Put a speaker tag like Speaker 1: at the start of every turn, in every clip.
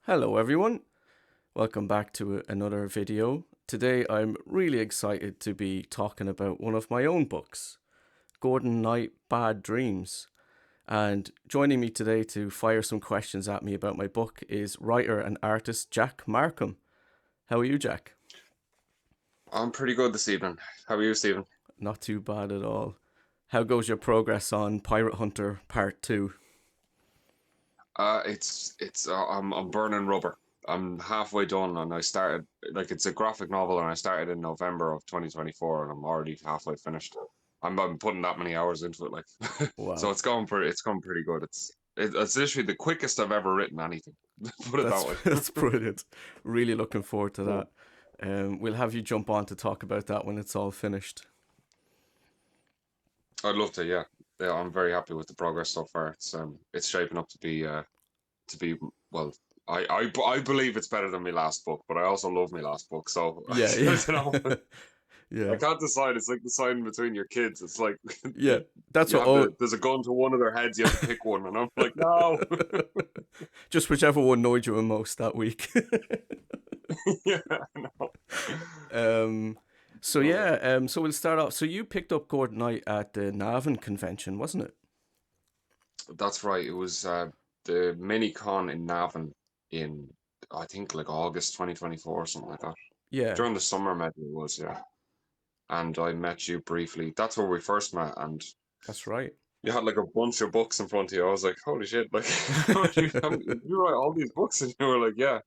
Speaker 1: Hello everyone, welcome back to another video. Today I'm really excited to be talking about one of my own books, Gordon Knight Bad Dreams. And joining me today to fire some questions at me about my book is writer and artist Jack Markham. How are you, Jack?
Speaker 2: I'm pretty good this evening. How are you, Stephen?
Speaker 1: Not too bad at all. How goes your progress on Pirate Hunter Part 2?
Speaker 2: I'm burning rubber. I'm halfway done, and I started it's a graphic novel, and I started in November of 2024, and I'm already halfway finished. I'm putting that many hours into it, so
Speaker 1: Wow,
Speaker 2: it's going pretty good. It's literally the quickest I've ever written anything. Put it
Speaker 1: that's
Speaker 2: that way.
Speaker 1: that's brilliant. Really looking forward to
Speaker 2: Yeah.
Speaker 1: that. We'll have you jump on to talk about that when it's all finished.
Speaker 2: I'd love to. Yeah, yeah. I'm very happy with the progress so far. It's shaping up to be well. I believe it's better than my last book, but I also love my last book. So
Speaker 1: Yeah,
Speaker 2: I
Speaker 1: yeah.
Speaker 2: don't know. I
Speaker 1: Yeah,
Speaker 2: can't decide. It's like deciding between your kids. It's like
Speaker 1: yeah. That's
Speaker 2: you
Speaker 1: what.
Speaker 2: have
Speaker 1: Oh,
Speaker 2: there's a gun to one of their heads. You have to pick one, and I'm like, no.
Speaker 1: just whichever one annoyed you the most that week.
Speaker 2: Yeah, no.
Speaker 1: um. So
Speaker 2: Oh,
Speaker 1: yeah. So we'll start off. So you picked up Gordon Knight at the Navan convention, wasn't it?
Speaker 2: that's right. It was the mini con in Navan in I think like August 2024 or something like that.
Speaker 1: Yeah,
Speaker 2: During the summer, maybe it was. Yeah, and I met you briefly. That's where we first met, and
Speaker 1: that's right.
Speaker 2: you had like a bunch of books in front of you. I was like, holy shit! Like, you write all these books, and you were like, yeah.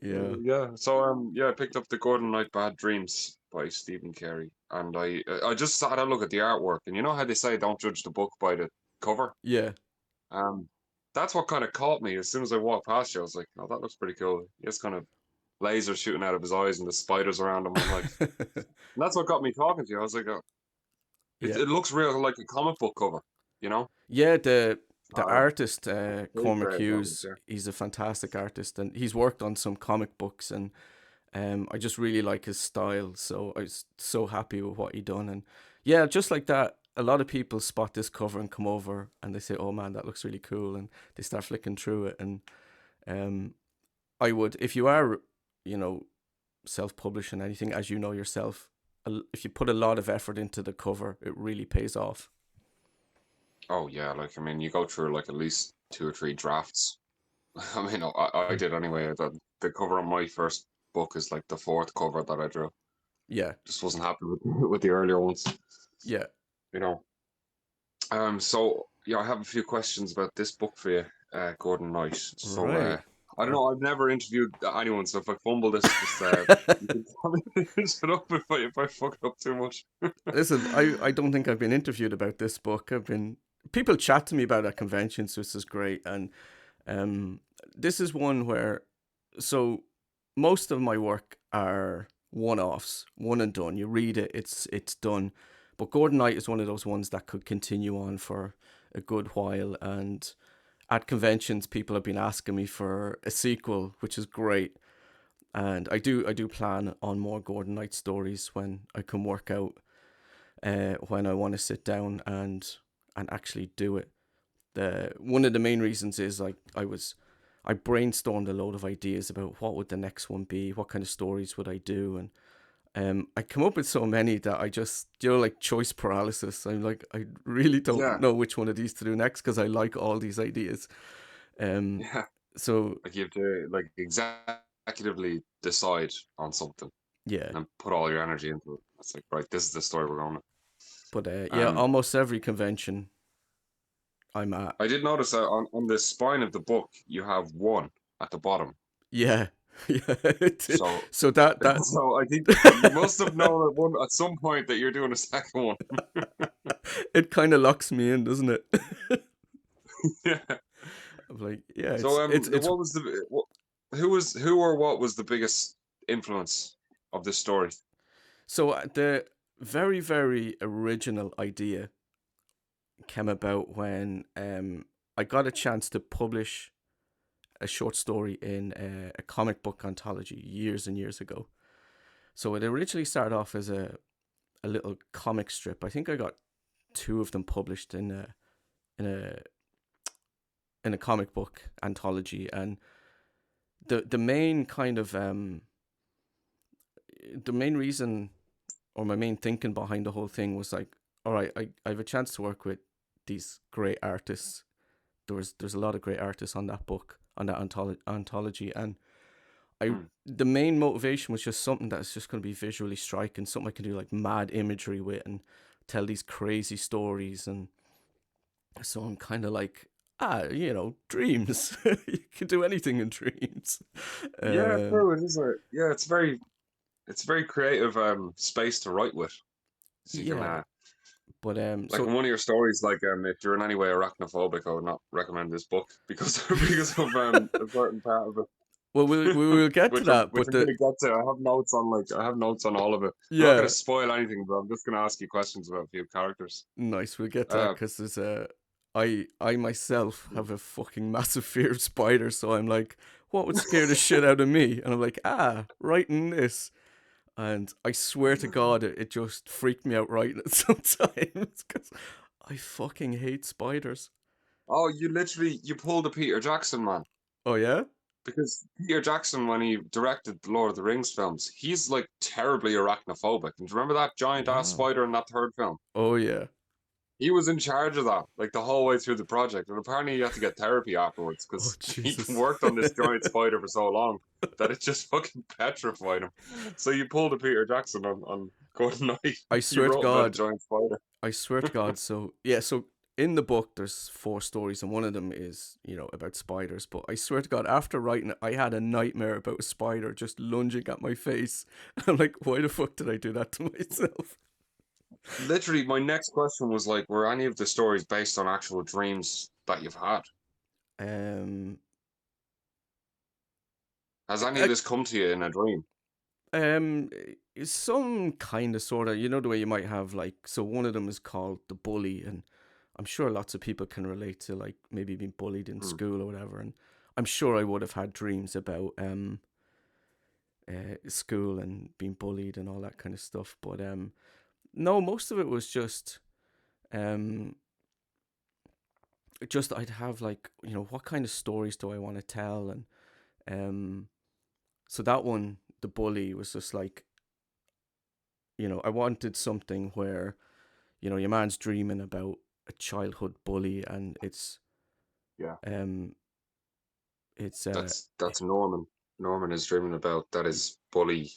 Speaker 1: Yeah.
Speaker 2: Yeah. So I picked up the Gordon Knight Bad Dreams by Stephen Carey, and I just had a look at the artwork, and you know how they say don't judge the book by the cover.
Speaker 1: Yeah.
Speaker 2: Um, that's what kind of caught me. As soon as I walked past you, I was like, oh, that looks pretty cool. He has kind of lasers shooting out of his eyes and the spiders around him. I'm like, and that's what got me talking to you. I was like, it
Speaker 1: Yeah.
Speaker 2: it looks real like a comic book cover, you know?
Speaker 1: Yeah. The
Speaker 2: Um,
Speaker 1: artist
Speaker 2: very
Speaker 1: Cormac
Speaker 2: creative elements,
Speaker 1: Hughes.
Speaker 2: yeah.
Speaker 1: He's a fantastic artist, and he's worked on some comic books, and I just really like his style. So I was so happy with what he done, and yeah, just like that. A lot of people spot this cover and come over and they say, "Oh man, that looks really cool," and they start flicking through it. And um, I would, if you are, you know, self-publishing anything, as you know yourself, if you put a lot of effort into the cover, it really pays off.
Speaker 2: Oh yeah, like I mean, you go through like at least two or three drafts. I mean, I did anyway. The cover on my first book is like the fourth cover that I drew.
Speaker 1: Yeah,
Speaker 2: Just wasn't happy with with the earlier ones,
Speaker 1: yeah,
Speaker 2: you know. So yeah, I have a few questions about this book for you, Gordon Knight.
Speaker 1: right.
Speaker 2: I don't
Speaker 1: Uh,
Speaker 2: know. I've never interviewed anyone, so if I fumble this, just you can tell me it up if I fuck it up too much.
Speaker 1: Listen, I don't think I've been interviewed about this book. I've been people chat to me about it at conventions, so this is great. And um, this is one where so most of my work are one-offs, one and done. You read it, it's done. But Gordon Knight is one of those ones that could continue on for a good while. And at conventions, people have been asking me for a sequel, which is great. And I do plan on more Gordon Knight stories when I can work out when I want to sit down and actually do it. The one of the main reasons is like I brainstormed a load of ideas about what would the next one be, what kind of stories would I do, and I come up with so many that I just like choice paralysis. I'm like I really don't
Speaker 2: Yeah,
Speaker 1: know which one of these to do next because I like all these ideas. Um,
Speaker 2: yeah.
Speaker 1: so
Speaker 2: Like you have to like executively decide on something
Speaker 1: yeah,
Speaker 2: and put all your energy into it. It's like, right, this is the story we're going with.
Speaker 1: but yeah,
Speaker 2: Um,
Speaker 1: almost every convention I'm at,
Speaker 2: I did notice that on the spine of the book you have one at the bottom.
Speaker 1: yeah, yeah.
Speaker 2: So
Speaker 1: So that
Speaker 2: so I think you must have known at one at some point that you're doing a second one.
Speaker 1: it kind of locks me in, doesn't it?
Speaker 2: Yeah.
Speaker 1: I'm like, yeah,
Speaker 2: So
Speaker 1: it's
Speaker 2: what was who or what was the biggest influence of this story?
Speaker 1: so the very original idea came about when I got a chance to publish a short story in a comic book anthology years and years ago. So it originally started off as a little comic strip. I think I got two of them published in a in a comic book anthology, and the main kind of the main reason, or my main thinking behind the whole thing was like, all right, I have a chance to work with these great artists. There's a lot of great artists on that book, on that anthology, and I
Speaker 2: Mm.
Speaker 1: the main motivation was just something that's just going to be visually striking, something I can do like mad imagery with and tell these crazy stories. And so I'm kind of like, dreams. You can do anything in dreams.
Speaker 2: Yeah,
Speaker 1: Um,
Speaker 2: true. It is a yeah. It's very creative space to write with. So you can
Speaker 1: yeah, but
Speaker 2: like
Speaker 1: so
Speaker 2: in one of your stories, like if you're in any way arachnophobic, I would not recommend this book because because of a certain part of it,
Speaker 1: well, we'll get to that.
Speaker 2: which
Speaker 1: But
Speaker 2: I'm
Speaker 1: the
Speaker 2: gonna get to. I have notes on all of it. I'm not gonna
Speaker 1: yeah,
Speaker 2: spoil anything, but I'm just gonna ask you questions about a few characters.
Speaker 1: nice. We'll get to that
Speaker 2: Uh,
Speaker 1: because there's I myself have a fucking massive fear of spiders, so I'm like, what would scare the shit out of me? And I'm like, writing this. And I swear to God, it just freaked me out writing it sometimes because I fucking hate spiders.
Speaker 2: oh, you pulled a Peter Jackson, man.
Speaker 1: Oh yeah?
Speaker 2: Because Peter Jackson, when he directed the Lord of the Rings films, he's like terribly arachnophobic. And do you remember that giant ass
Speaker 1: Wow.
Speaker 2: spider in that third film?
Speaker 1: Oh yeah.
Speaker 2: He was in charge of that, like the whole way through the project. And apparently he had to get therapy afterwards
Speaker 1: Oh
Speaker 2: because he
Speaker 1: Jesus.
Speaker 2: worked on this giant spider for so long that it just fucking petrified him. So you pulled a Peter Jackson on Good Night.
Speaker 1: I
Speaker 2: You
Speaker 1: swear to
Speaker 2: wrote about a
Speaker 1: God.
Speaker 2: giant spider.
Speaker 1: I swear to God. So yeah. So in the book, there's 4 stories, and one of them is about spiders. But I swear to God, after writing it, I had a nightmare about a spider just lunging at my face. I'm like, why the fuck did I do that to myself?
Speaker 2: Literally, my next question was like, were any of the stories based on actual dreams that you've had?
Speaker 1: Um.
Speaker 2: Has any of
Speaker 1: I,
Speaker 2: this come to you in a dream?
Speaker 1: Um, some kind of sort of, the way you might have like, so one of them is called the bully, and I'm sure lots of people can relate to like maybe being bullied in
Speaker 2: Hmm.
Speaker 1: school or whatever. And I'm sure I would have had dreams about school and being bullied and all that kind of stuff. But no, most of it was um just I'd have like what kind of stories do I want to tell, and um so that one, the bully, was just like I wanted something where your man's dreaming about a childhood bully, and
Speaker 2: Yeah.
Speaker 1: um it's
Speaker 2: That's Norman. Norman is dreaming about that his bully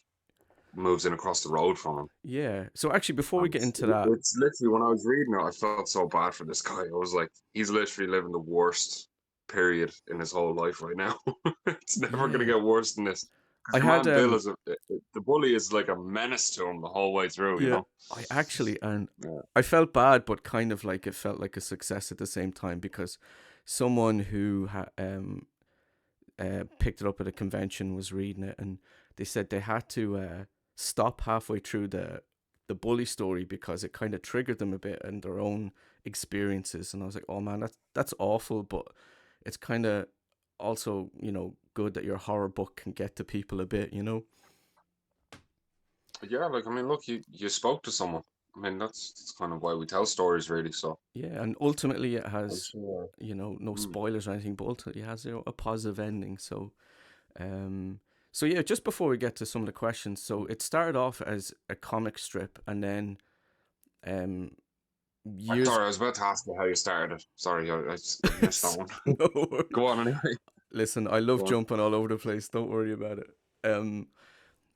Speaker 2: moves in across the road from him.
Speaker 1: yeah. So actually, before we
Speaker 2: And
Speaker 1: get into that,
Speaker 2: it's literally when I was reading it, I felt so bad for this guy. I was like, he's literally living the worst period in his whole life right now. It's never gonna
Speaker 1: yeah,
Speaker 2: get worse than this.
Speaker 1: I
Speaker 2: Because your
Speaker 1: had
Speaker 2: man Bill is the bully is like a menace to him the whole way through, you
Speaker 1: yeah,
Speaker 2: know?
Speaker 1: I actually, and
Speaker 2: Yeah.
Speaker 1: I felt bad, but kind of like it felt like a success at the same time, because someone who picked it up at a convention was reading it, and they said they had to stop halfway through the bully story because it kind of triggered them a bit and their own experiences. And I was like, oh man, that's awful, but it's kind of also good that your horror book can get to people a bit.
Speaker 2: Yeah, like I mean, look, you spoke to someone. I mean, that's kind of why we tell stories, really. So
Speaker 1: Yeah, and ultimately it
Speaker 2: I'm
Speaker 1: has
Speaker 2: sure.
Speaker 1: no
Speaker 2: Mm.
Speaker 1: spoilers or anything, but ultimately it has a positive ending. So Um, so yeah, just before we get to some of the questions, so it started off as a comic strip, and then um, years.
Speaker 2: Sorry, I was about to ask you how you started it. Sorry, I missed that one.
Speaker 1: No worries.
Speaker 2: Go on anyway.
Speaker 1: Listen, I love
Speaker 2: Go on.
Speaker 1: jumping all over the place. Don't worry about it.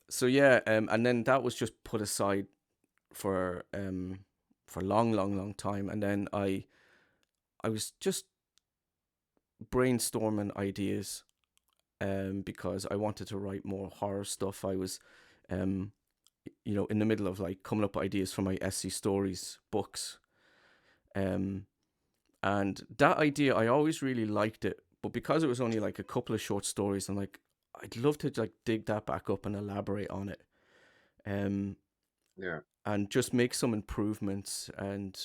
Speaker 1: So yeah, and then that was just put aside for a long, long, long time, and then I was just brainstorming ideas because I wanted to write more horror stuff. I was um in the middle of like coming up with ideas for my SC Stories books. Um, and that idea, I always really liked it, but because it was only like a couple of short stories, I'm like, I'd love to like dig that back up and elaborate on it. Um,
Speaker 2: Yeah.
Speaker 1: and just make some improvements. And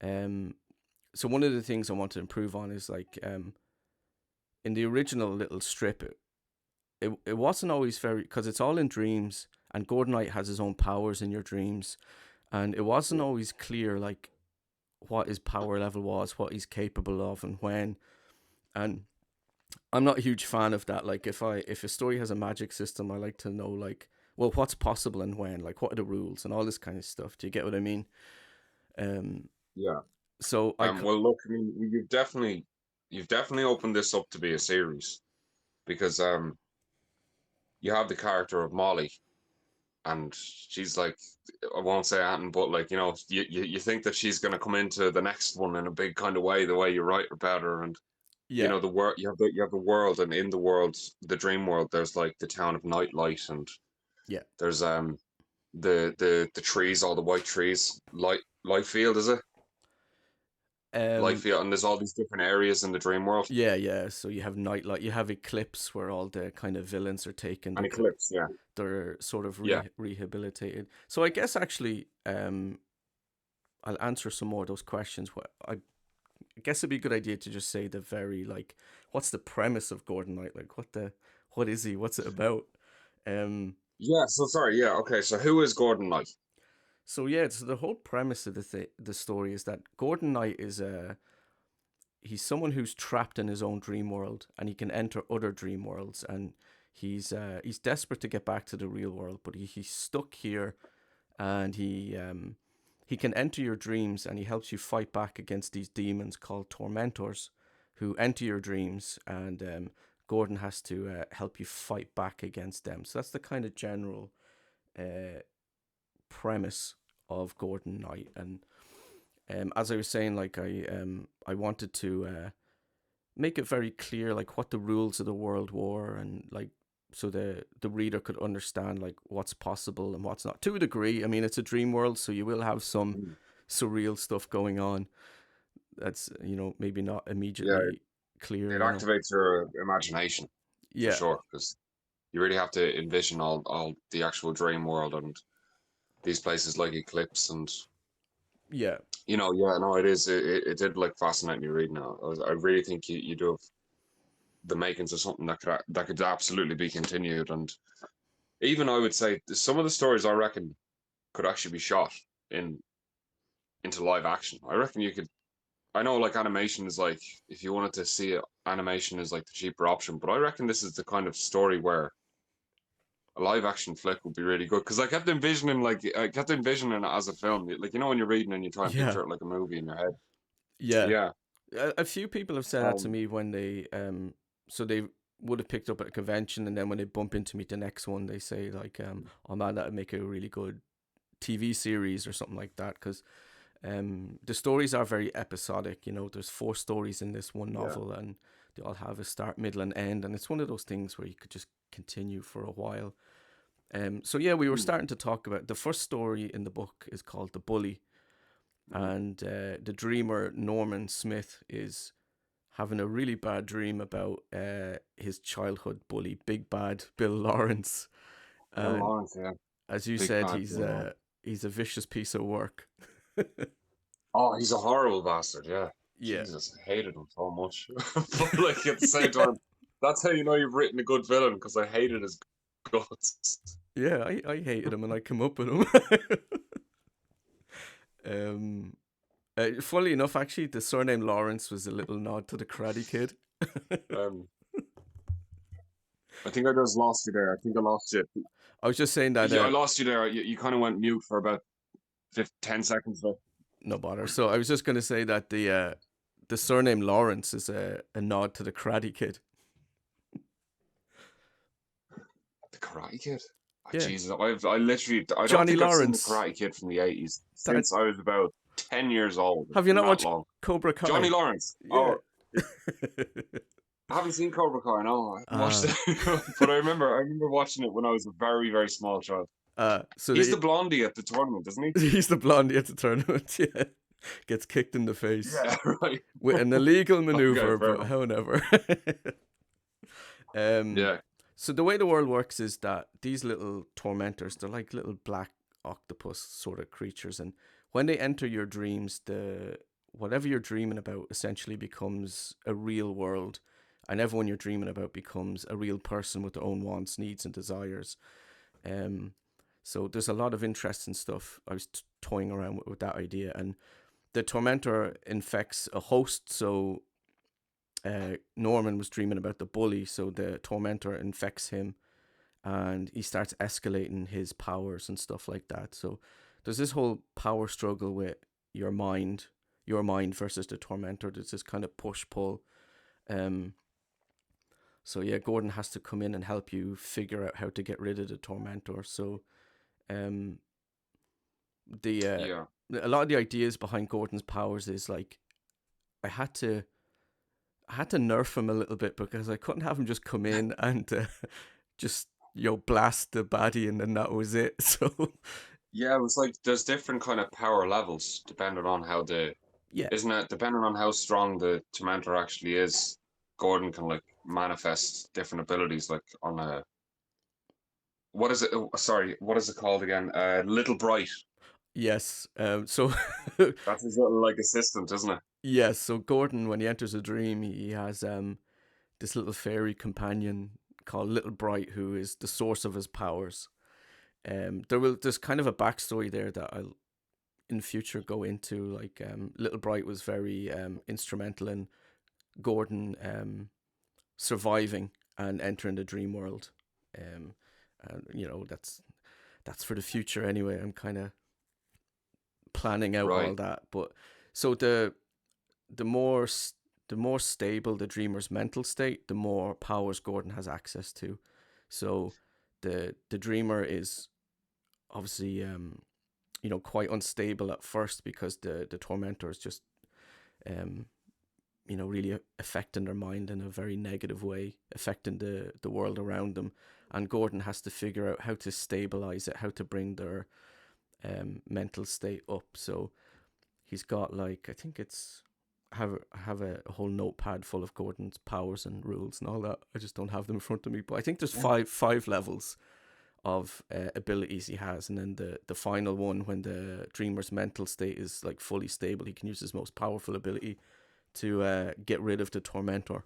Speaker 1: um, so one of the things I want to improve on is like in the original little strip, it wasn't always very, because it's all in dreams, and Gordon Knight has his own powers in your dreams, and it wasn't
Speaker 2: Yeah.
Speaker 1: always clear like what his power level was, what he's capable of, and when. And I'm not a huge fan of that. Like if a story has a magic system, I like to know like, well, what's possible and when, like what are the rules and all this kind of stuff. Do you get what I mean? Um,
Speaker 2: Yeah.
Speaker 1: so I
Speaker 2: Well, look, I mean, you've definitely opened this up to be a series because you have the character of Molly, and she's like, I won't say anything, but like, you think that she's gonna come into the next one in a big kind of way, the way you write about her, and
Speaker 1: yeah,
Speaker 2: the world, you have the world, and in the world, the dream world, there's like the town of Nightlight, and
Speaker 1: yeah.
Speaker 2: there's the trees, all the white trees, light field, is it? Light
Speaker 1: Um,
Speaker 2: field, and there's all these different areas in the dream world.
Speaker 1: yeah, yeah. So you have Nightlight, you have Eclipse, where all the kind of villains are taken.
Speaker 2: And Eclipse, yeah,
Speaker 1: They're sort of
Speaker 2: yeah,
Speaker 1: rehabilitated. So I guess actually, I'll answer some more of those questions. I guess it'd be a good idea to just say the very like, what's the premise of Gordon Knight? Like, what is he? What's it about? Um,
Speaker 2: yeah. So sorry, yeah, okay. So who is Gordon Knight?
Speaker 1: so yeah, so the whole premise of the story is that Gordon Knight is he's someone who's trapped in his own dream world, and he can enter other dream worlds, and he's desperate to get back to the real world, but he's stuck here, and he can enter your dreams, and he helps you fight back against these demons called tormentors, who enter your dreams, and Gordon has to help you fight back against them. So that's the kind of general uh, premise of Gordon Knight, and as I was saying, like I wanted to make it very clear, like what the rules of the world were, and like so the reader could understand like what's possible and what's not to a degree. I mean, it's a dream world, so you will have some
Speaker 2: Mm.
Speaker 1: surreal stuff going on. That's maybe not
Speaker 2: Yeah,
Speaker 1: immediately clear.
Speaker 2: it activates your imagination for
Speaker 1: Yeah,
Speaker 2: sure because you really have to envision all the actual dream world and these places like Eclipse and
Speaker 1: yeah,
Speaker 2: yeah, no, it is. It did like fascinate me reading it. I really think you do have the makings of something that could absolutely be continued, and even I would say some of the stories I reckon could actually be shot in into live action. I reckon you could. I know like animation is like if you wanted to see it, animation is like the cheaper option, but I reckon this is the kind of story where a live action flick would be really good because I kept envisioning it as a film, like when you're reading and you try and
Speaker 1: yeah,
Speaker 2: picture it like a movie in your head.
Speaker 1: yeah.
Speaker 2: Yeah.
Speaker 1: A few people have said that to
Speaker 2: Um.
Speaker 1: me when they so they would have picked up at a convention, and then when they bump into me the next one, they say like oh man, that would make a really good TV series or something like that, because the stories are very episodic. There's four stories in this one
Speaker 2: Yeah.
Speaker 1: novel, and they all have a start, middle, and end, and it's one of those things where you could just continue for a while. So yeah, we were
Speaker 2: Hmm.
Speaker 1: starting to talk about the first story in the book is called The Bully,
Speaker 2: Mhm.
Speaker 1: and the dreamer Norman Smith is having a really bad dream about his childhood bully, Big Bad Bill Lawrence.
Speaker 2: Bill
Speaker 1: And
Speaker 2: Lawrence, yeah,
Speaker 1: as you
Speaker 2: big
Speaker 1: said,
Speaker 2: bad Bill Lawrence.
Speaker 1: he's a vicious piece of work.
Speaker 2: Oh, he's a horrible bastard. Yeah,
Speaker 1: Yeah.
Speaker 2: Jesus, I hated him so much. But like at the same time, that's how you know you've written a good villain because I hated his guts.
Speaker 1: Yeah, I hated him and I come up with him. um, Funnily enough, actually, the surname Lawrence was a little nod to the Karate Kid.
Speaker 2: Um, I think I just lost you there. I think I lost you.
Speaker 1: I was just saying that
Speaker 2: Yeah, I lost you there. You kind of went mute for about 10 seconds though.
Speaker 1: no bother. So I was just going to say that the surname Lawrence is a nod to the Karate Kid.
Speaker 2: The Karate Kid. Oh,
Speaker 1: Yeah,
Speaker 2: Jesus, I don't
Speaker 1: Johnny
Speaker 2: think I've seen the
Speaker 1: Lawrence.
Speaker 2: Karate Kid from the 80s
Speaker 1: That
Speaker 2: since I was about 10 years old. It's
Speaker 1: have you
Speaker 2: been
Speaker 1: not
Speaker 2: that
Speaker 1: watched
Speaker 2: long.
Speaker 1: Cobra
Speaker 2: Johnny
Speaker 1: Kai?
Speaker 2: Lawrence.
Speaker 1: Yeah.
Speaker 2: Oh, I haven't seen Cobra Kai. No, I haven't watched
Speaker 1: uh,
Speaker 2: it, but I remember watching it when I was a very, very small child.
Speaker 1: so
Speaker 2: He's the blondie at the tournament, isn't he?
Speaker 1: he's the blondie at the tournament. Yeah, gets kicked in the face
Speaker 2: Yeah, right.
Speaker 1: with an illegal
Speaker 2: Okay,
Speaker 1: maneuver,
Speaker 2: fair
Speaker 1: but
Speaker 2: enough.
Speaker 1: however. um,
Speaker 2: Yeah.
Speaker 1: so the way the world works is that these little tormentors, they're like little black octopus sort of creatures, and when they enter your dreams, the whatever you're dreaming about essentially becomes a real world, and everyone you're dreaming about becomes a real person with their own wants, needs, and desires. Um, so there's a lot of interesting stuff. I was toying around with that idea, and the tormentor infects a host. So Norman was dreaming about the bully, so the tormentor infects him, and he starts escalating his powers and stuff like that. So there's this whole power struggle with your mind, your mind versus the tormentor. There's this kind of push pull. Um, so yeah, Gordon has to come in and help you figure out how to get rid of the tormentor. So um, the
Speaker 2: Yeah.
Speaker 1: a lot of the ideas behind Gordon's powers is like I had to I had to nerf him a little bit because I couldn't have him just come in and just blast the baddie and then that was it. So
Speaker 2: Yeah, it was like there's different kind of power levels depending on how
Speaker 1: yeah,
Speaker 2: isn't it? Depending on how strong the Tormentor actually is, Gordon can like manifest different abilities like on a what is it? Oh, sorry, what is it called again? Little Bright.
Speaker 1: yes. So
Speaker 2: That's his little like assistant, isn't it?
Speaker 1: yes. So Gordon, when he enters a dream, he has this little fairy companion called Little Bright, who is the source of his powers. There's kind of a backstory there that I'll in future go into. Like Little Bright was very instrumental in Gordon surviving and entering the dream world. And that's for the future anyway. I'm kind of planning out all
Speaker 2: Right.
Speaker 1: that, but so the more the more stable the dreamer's mental state, the more powers Gordon has access to. So the dreamer is obviously quite unstable at first because the tormentor is just um really affecting their mind in a very negative way, affecting the world around them. And Gordon has to figure out how to stabilize it, how to bring their mental state up. So he's got like I think it's I have a whole notepad full of Gordon's powers and rules and all that. I just don't have them in front of me, but I think there's five levels of abilities he has, and then the final one, when the dreamer's mental state is like fully stable, he can use his most powerful ability to get rid of the tormentor.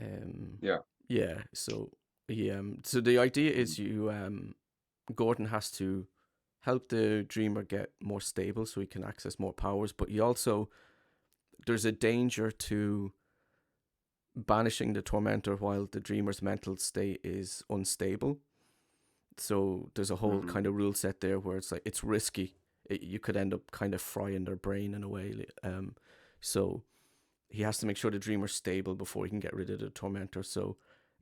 Speaker 1: Um,
Speaker 2: Yeah.
Speaker 1: yeah. So the idea is Gordon has to help the dreamer get more stable so he can access more powers, but he also there's a danger to banishing the tormentor while the dreamer's mental state is unstable. So there's a whole
Speaker 2: Hmm.
Speaker 1: kind of rule set there where it's like it's risky. You could end up kind of frying their brain in a way. So he has to make sure the dreamer's stable before he can get rid of the tormentor. So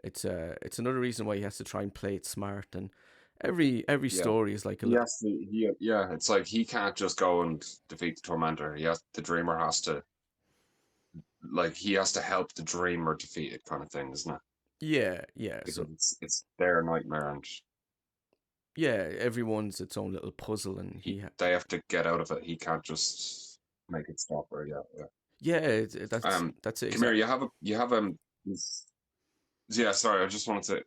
Speaker 1: it's another reason why he has to try and play it smart. And every
Speaker 2: Yeah.
Speaker 1: story is like a
Speaker 2: He
Speaker 1: little.
Speaker 2: has to. Yeah. It's like he can't just go and defeat the Tormentor. The Dreamer has to like he has to help the Dreamer defeat it, kind of thing, isn't it?
Speaker 1: Yeah, yeah.
Speaker 2: Because
Speaker 1: So
Speaker 2: it's their nightmare and
Speaker 1: yeah, everyone's its own little puzzle, and
Speaker 2: they have to get out of it. He can't just make it stop. Or yeah, yeah.
Speaker 1: yeah,
Speaker 2: Um,
Speaker 1: that's it
Speaker 2: come here.
Speaker 1: exactly.
Speaker 2: You have yeah. Sorry, I just wanted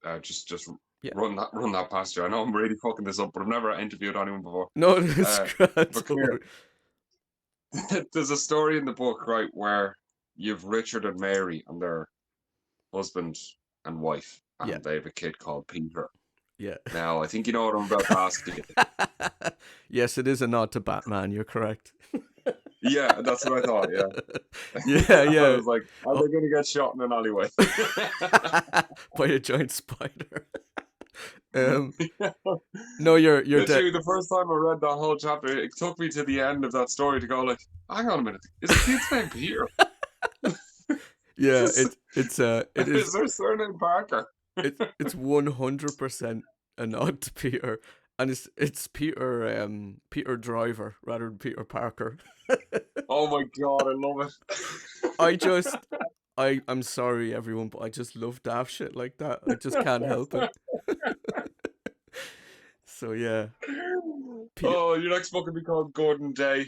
Speaker 2: to just
Speaker 1: Yeah.
Speaker 2: run that past you. I know I'm really fucking this up, but I've never interviewed anyone before.
Speaker 1: No, it's
Speaker 2: Uh,
Speaker 1: good.
Speaker 2: but come
Speaker 1: Don't
Speaker 2: here.
Speaker 1: worry.
Speaker 2: There's a story in the book, right, where you've Richard and Mary and their husband and wife,
Speaker 1: Yeah,
Speaker 2: and they have a kid called Peter.
Speaker 1: yeah.
Speaker 2: Now, I think you know what I'm about to ask you.
Speaker 1: Yes, it is a nod to Batman. You're correct.
Speaker 2: Yeah, that's what I thought. Yeah.
Speaker 1: Yeah,
Speaker 2: I
Speaker 1: yeah.
Speaker 2: was like, are
Speaker 1: Oh,
Speaker 2: they going to get shot in an alleyway?
Speaker 1: by a giant spider. Um, no, you're dead.
Speaker 2: Literally, the first time I read that whole chapter, it took me to the end of that story to go like, hang on a minute, is the kid's name Peter?
Speaker 1: Yeah,
Speaker 2: is,
Speaker 1: it is
Speaker 2: is their surname Parker?
Speaker 1: it's 100% a nod to Peter, and it's Peter Driver rather than Peter Parker.
Speaker 2: Oh my god, I love
Speaker 1: I
Speaker 2: it.
Speaker 1: just I'm sorry everyone, but I just love daft shit like that. I just can't help it. So yeah, Peter.
Speaker 2: Oh, your next book will be called Gordon Day.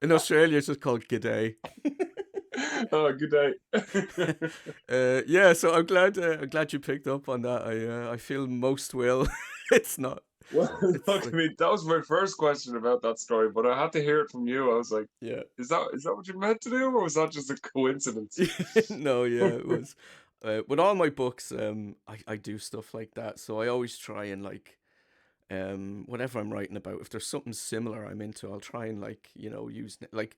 Speaker 1: In Australia, it's just called G'day.
Speaker 2: Oh, good day.
Speaker 1: Yeah, so I'm glad you picked up on that. I feel most will. It's not.
Speaker 2: Well,
Speaker 1: It's
Speaker 2: look, I
Speaker 1: like
Speaker 2: mean, that was my first question about that story, but I had to hear it from you. I was like,
Speaker 1: yeah.
Speaker 2: is that what you meant to do, or was that just a coincidence?
Speaker 1: No, yeah, it was. With all my books, I do stuff like that. So I always try and like whatever I'm writing about, if there's something similar I'm into, I'll try and use like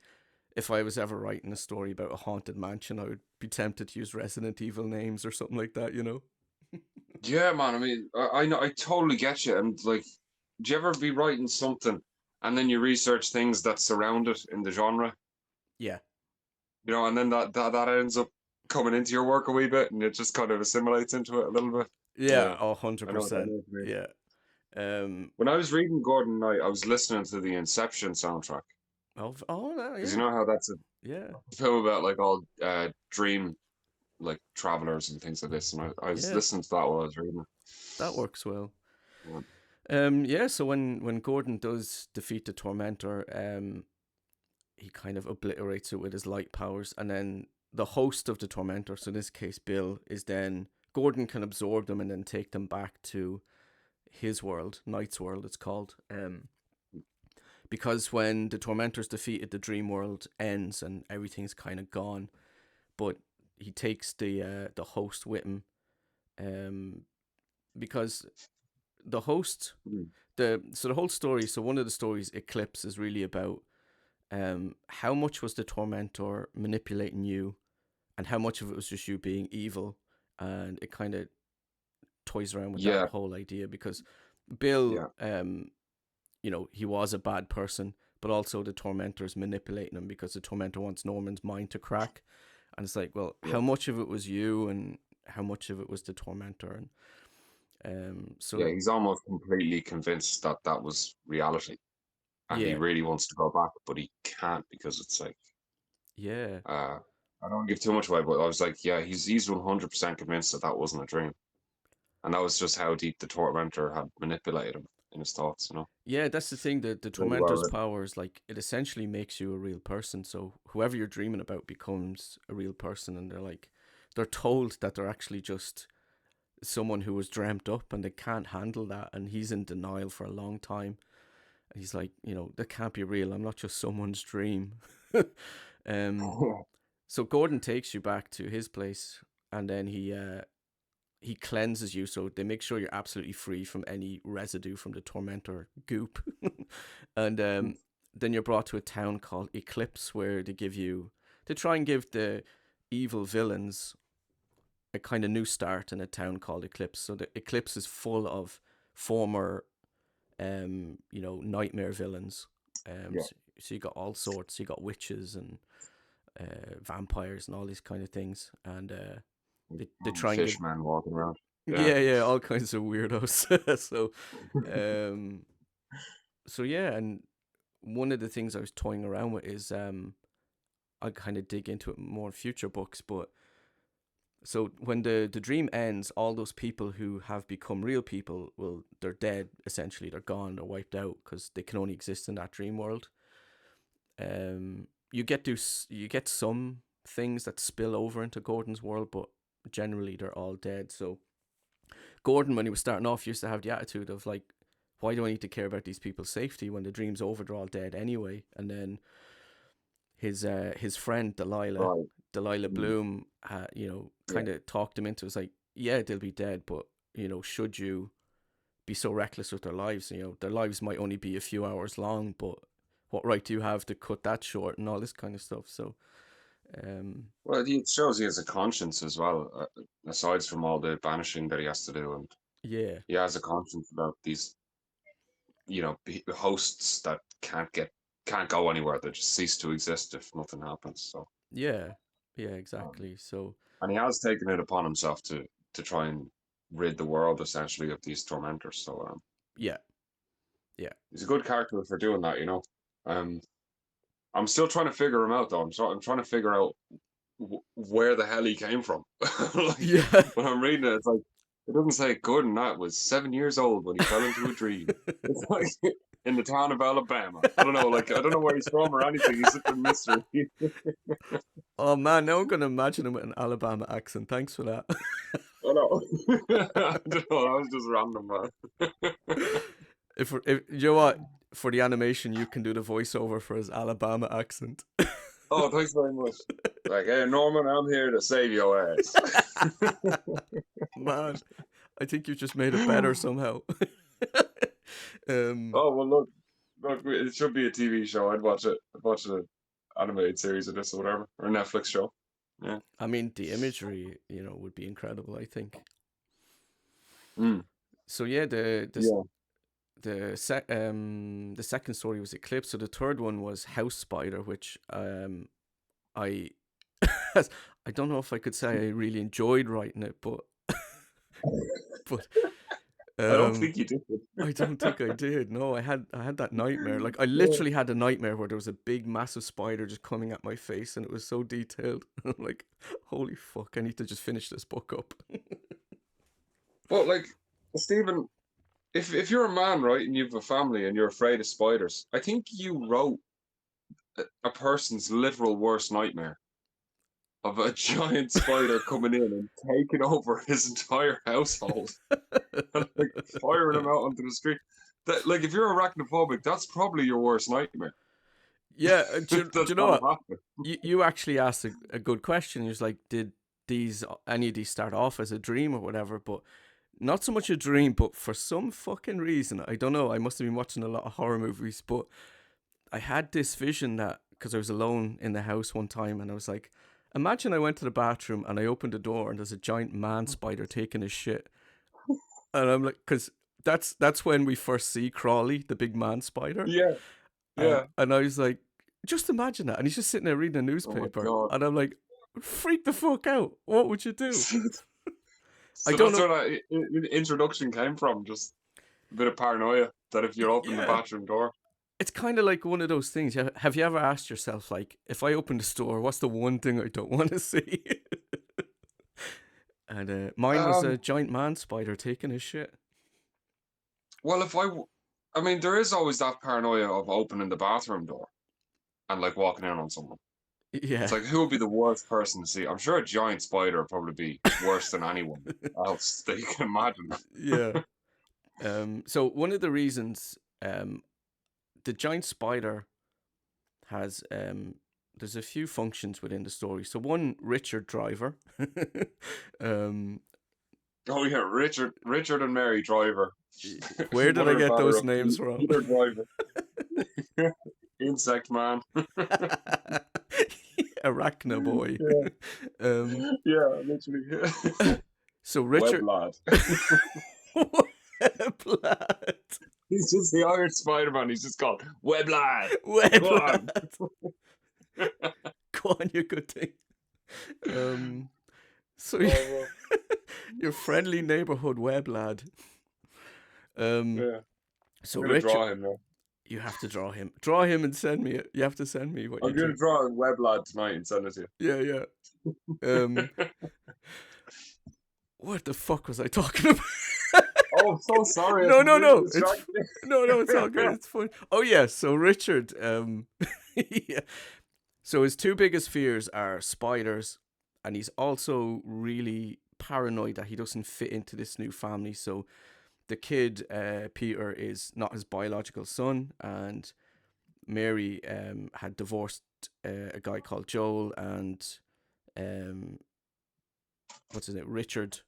Speaker 1: if I was ever writing a story about a haunted mansion, I would be tempted to use Resident Evil names or something like that, you know?
Speaker 2: Yeah, man. I mean, I know, I totally get you. And like, do you ever be writing something and then you research things that surround it in the genre,
Speaker 1: Yeah.
Speaker 2: and then that ends up coming into your work a wee bit, and it just kind of assimilates into it a little bit.
Speaker 1: Yeah,
Speaker 2: Yeah,
Speaker 1: oh,
Speaker 2: I know what
Speaker 1: 100%.
Speaker 2: you mean.
Speaker 1: Yeah. Um,
Speaker 2: When I was reading Gordon Knight, I was listening to the Inception soundtrack
Speaker 1: no,
Speaker 2: because you
Speaker 1: yeah.
Speaker 2: know how that's a
Speaker 1: Yeah.
Speaker 2: film about like all dream like travelers and things like this, and I was
Speaker 1: Yeah.
Speaker 2: listening to that while I was reading
Speaker 1: That works well.
Speaker 2: it.
Speaker 1: Yeah, so when Gordon does defeat the Tormentor, he kind of obliterates it with his light powers, and then the host of the Tormentor, so in this case Bill, is then Gordon can absorb them and then take them back to his world, Knight's world it's called. Because when the Tormentor's defeated, the dream world ends and everything's kind of gone. But he takes the host with him, um, because the host
Speaker 2: Mm.
Speaker 1: the whole story. So one of the stories, Eclipse, is really about how much was the Tormentor manipulating you, and how much of it was just you being evil, and it kind of toys around with that
Speaker 2: Yeah,
Speaker 1: whole idea because Bill,
Speaker 2: yeah,
Speaker 1: he was a bad person, but also the Tormentor's manipulating him because the Tormentor wants Norman's mind to crack, and it's like, well,
Speaker 2: yeah,
Speaker 1: how much of it was you, and how much of it was the Tormentor, and
Speaker 2: yeah.
Speaker 1: so
Speaker 2: He's almost completely convinced that that was reality, and he
Speaker 1: yeah,
Speaker 2: really wants to go back, but he can't because it's like,
Speaker 1: yeah,
Speaker 2: uh, I don't want to give too much away, but I was like, yeah, he's 100% convinced that that wasn't a dream, and that was just how deep the tormentor had manipulated him in his thoughts.
Speaker 1: yeah. That's the thing. The
Speaker 2: Really well
Speaker 1: Tormentor's
Speaker 2: written.
Speaker 1: powers, like, it essentially makes you a real person. So whoever you're dreaming about becomes a real person, and they're told that they're actually just someone who was dreamt up, and they can't handle that, and he's in denial for a long time. And he's like, that can't be real. I'm not just someone's dream. um, so Gordon takes you back to his place, and then he cleanses you, so they make sure you're absolutely free from any residue from the Tormentor goop. And then you're brought to a town called Eclipse, where they try and give the evil villains a kind of new start in a town called Eclipse. So the Eclipse is full of former, nightmare villains.
Speaker 2: Yeah,
Speaker 1: So you got all sorts. You got witches and vampires and all these kind of things, and they try and give
Speaker 2: Fishman walking around. Yeah,
Speaker 1: yeah, all kinds of weirdos. so um so yeah, and one of the things I was toying around with is I kind of dig into it more in future books, but so when the dream ends, all those people who have become real people, well, they're dead essentially. They're gone, they're wiped out because they can only exist in that dream world. You get some things that spill over into Gordon's world, but generally they're all dead. So Gordon, when he was starting off, used to have the attitude of like, why do I need to care about these people's safety when the dream's over? They're all dead anyway. And then his friend
Speaker 2: right.
Speaker 1: Delilah
Speaker 2: Mm.
Speaker 1: Bloom,
Speaker 2: Yeah.
Speaker 1: kind of talked him into. It was like, yeah, they'll be dead, but should you be so reckless with their lives? Their lives might only be a few hours long, but what right do you have to cut that short and all this kind of stuff? So,
Speaker 2: Well, it shows he has a conscience as well, aside from all the banishing that he has to do, and
Speaker 1: yeah,
Speaker 2: he has a conscience about these, hosts that can't go anywhere. They just cease to exist if nothing happens. So,
Speaker 1: yeah, yeah,
Speaker 2: um,
Speaker 1: exactly. So,
Speaker 2: and he has taken it upon himself to try and rid the world essentially of these tormentors. So,
Speaker 1: yeah, yeah,
Speaker 2: he's a good character for doing that. Um, I'm still trying to figure him out though. I'm trying to figure out where the hell he came from. Like
Speaker 1: yeah.
Speaker 2: when I'm reading it, it's like it doesn't say Gordon Knight was 7 years old when he fell into a dream. It's like in the town of Alabama. I don't know, like I don't know where he's from or anything. He's such a mystery.
Speaker 1: Oh man, now I'm gonna imagine him with an Alabama accent. Thanks for that.
Speaker 2: I know. I don't know. That was just random, man.
Speaker 1: If you know what, for the animation, you can do the voiceover for his Alabama accent.
Speaker 2: Oh, thanks very much. Like, hey Norman, I'm here to save your ass.
Speaker 1: Man, I think you just made it better somehow. um,
Speaker 2: Oh well, look, it should be a TV show. I'd watch it. I'd watch an animated series of this or whatever, or a Netflix show. Yeah.
Speaker 1: I mean, the imagery, would be incredible, I think.
Speaker 2: Mm.
Speaker 1: So yeah,
Speaker 2: Yeah.
Speaker 1: the second story was Eclipse. So the third one was House Spider, which I I don't know if I could say I really enjoyed writing it, but
Speaker 2: I don't
Speaker 1: um
Speaker 2: think you did.
Speaker 1: I don't think I did. No, I had that nightmare. Like I
Speaker 2: Yeah.
Speaker 1: literally had a nightmare where there was a big massive spider just coming at my face and it was so detailed. I'm like, holy fuck, I need to just finish this book up.
Speaker 2: Well, like Stephen, if you're a man, right, and you have a family and you're afraid of spiders, I think you wrote a person's literal worst nightmare of a giant spider coming in and taking over his entire household and like firing him out onto the street. That like if you're arachnophobic, that's probably your worst nightmare.
Speaker 1: Yeah, do
Speaker 2: That's
Speaker 1: you know
Speaker 2: gonna
Speaker 1: what?
Speaker 2: happen.
Speaker 1: You actually asked a good question. You're like, did any of these start off as a dream or whatever? But not so much a dream, but for some fucking reason, I don't know. I must have been watching a lot of horror movies, but I had this vision that because I was alone in the house one time, and I was like, imagine I went to the bathroom and I opened the door and there's a giant man spider taking a shit, and I'm like, because that's when we first see Crawley, the big man spider,
Speaker 2: Yeah, yeah.
Speaker 1: and I was like, just imagine that, and he's just sitting there reading a
Speaker 2: Oh my
Speaker 1: newspaper,
Speaker 2: god.
Speaker 1: and I'm like, freak the fuck out. What would you do? I
Speaker 2: So
Speaker 1: don't
Speaker 2: that's
Speaker 1: know.
Speaker 2: where that introduction came from. Just a bit of paranoia that if you open the
Speaker 1: Yeah,
Speaker 2: bathroom door,
Speaker 1: it's kind of like one of those things. Have you ever asked yourself, like, if I open the store, what's the one thing I don't want to see? And mine was a
Speaker 2: um,
Speaker 1: giant man spider taking his shit.
Speaker 2: well, I mean, there is always that paranoia of opening the bathroom door and like walking in on someone. It's
Speaker 1: Yeah,
Speaker 2: like who would be the worst person to see? I'm sure a giant spider would probably be worse than anyone else that you can imagine.
Speaker 1: yeah. So one of the reasons the giant spider has there's a few functions within the story. So one, Richard Driver. um,
Speaker 2: Oh yeah, Richard and Mary Driver,
Speaker 1: where did I
Speaker 2: mother and
Speaker 1: get
Speaker 2: father
Speaker 1: those
Speaker 2: of
Speaker 1: names from?
Speaker 2: Peter Driver, Insect Man.
Speaker 1: Arachna boy.
Speaker 2: Yeah,
Speaker 1: um,
Speaker 2: yeah, literally.
Speaker 1: so
Speaker 2: Web
Speaker 1: Richard.
Speaker 2: lad.
Speaker 1: Webblad.
Speaker 2: He's just the Irish Spider-Man. He's just called Web lad. Go on.
Speaker 1: Webblad. Go on, you good thing. Um, so
Speaker 2: Oh,
Speaker 1: your friendly neighborhood web lad. Um,
Speaker 2: yeah. I'm
Speaker 1: so
Speaker 2: gonna
Speaker 1: Richard,
Speaker 2: draw him now.
Speaker 1: you have to draw him. Draw him and send me it. You have to send me what you
Speaker 2: I'm gonna
Speaker 1: drew.
Speaker 2: draw a Web lad tonight and send it to
Speaker 1: Yeah, yeah. Um,
Speaker 2: you.
Speaker 1: what the fuck was I talking about?
Speaker 2: Oh, I'm so sorry. I
Speaker 1: No, no,
Speaker 2: completely
Speaker 1: no. It's
Speaker 2: distracted.
Speaker 1: no, it's all good. It's fine. Oh yeah. So Richard, yeah. So his two biggest fears are spiders, and he's also really paranoid that he doesn't fit into this new family. So the kid, Peter, is not his biological son, and Mary had divorced a guy called Joel, and um, what's his name? Richard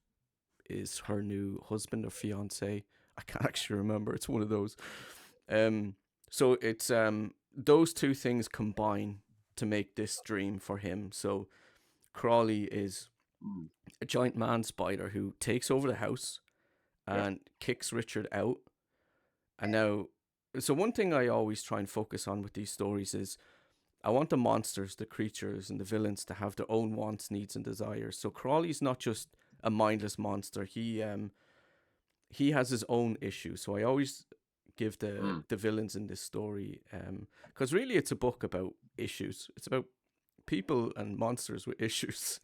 Speaker 1: is her new husband or fiance. I can't actually remember. It's one of those. Um, so it's those two things combine to make this dream for him. So Crawley is
Speaker 2: Mm,
Speaker 1: a giant man spider who takes over the house
Speaker 2: yeah.
Speaker 1: and kicks Richard out. And now, so one thing I always try and focus on with these stories is I want the monsters, the creatures, and the villains to have their own wants, needs, and desires. So Crawley's not just a mindless monster. He has his own issues. So I always give
Speaker 2: Mm.
Speaker 1: the villains in this story because really it's a book about issues. It's about people and monsters with issues.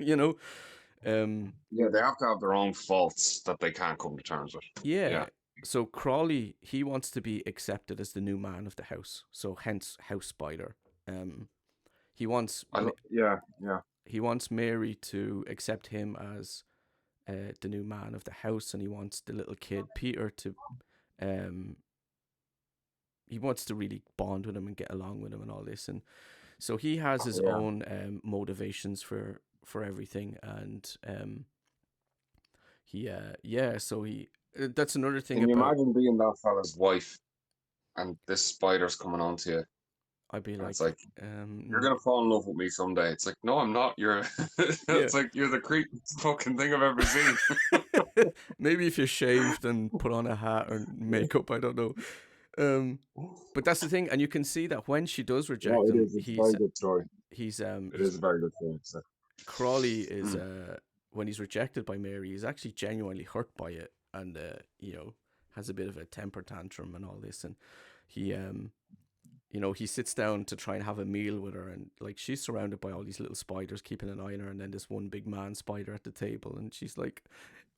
Speaker 1: Um,
Speaker 2: Yeah, they have to have their own faults that they can't come to terms with.
Speaker 1: yeah.
Speaker 2: Yeah.
Speaker 1: So Crawley, he wants to be accepted as the new man of the house. So hence House Spider. Um, he wants
Speaker 2: Yeah, yeah.
Speaker 1: he wants Mary to accept him as the new man of the house, and he wants the little kid Peter to um, he wants to really bond with him and get along with him and all this, and so he has his
Speaker 2: Yeah.
Speaker 1: own motivations for everything, and he That's another thing
Speaker 2: Can you
Speaker 1: about.
Speaker 2: imagine being that fella's wife and this spider's coming on to you?
Speaker 1: I'd be
Speaker 2: And it's
Speaker 1: like,
Speaker 2: like, you're gonna fall in love with me someday. It's like, no, I'm not. You're
Speaker 1: yeah.
Speaker 2: it's like you're the creepiest fucking thing I've ever seen.
Speaker 1: Maybe if you shaved and put on a hat or makeup, I don't know. Um, but that's the thing, and you can see that when she does
Speaker 2: No,
Speaker 1: reject
Speaker 2: it
Speaker 1: him,
Speaker 2: is. It's a very good story. It
Speaker 1: he's
Speaker 2: is a very good story. So.
Speaker 1: Crawley is
Speaker 2: Mm.
Speaker 1: when he's rejected by Mary, he's actually genuinely hurt by it, and has a bit of a temper tantrum and all this, and he he sits down to try and have a meal with her, and like she's surrounded by all these little spiders keeping an eye on her, and then this one big man spider at the table, and she's like,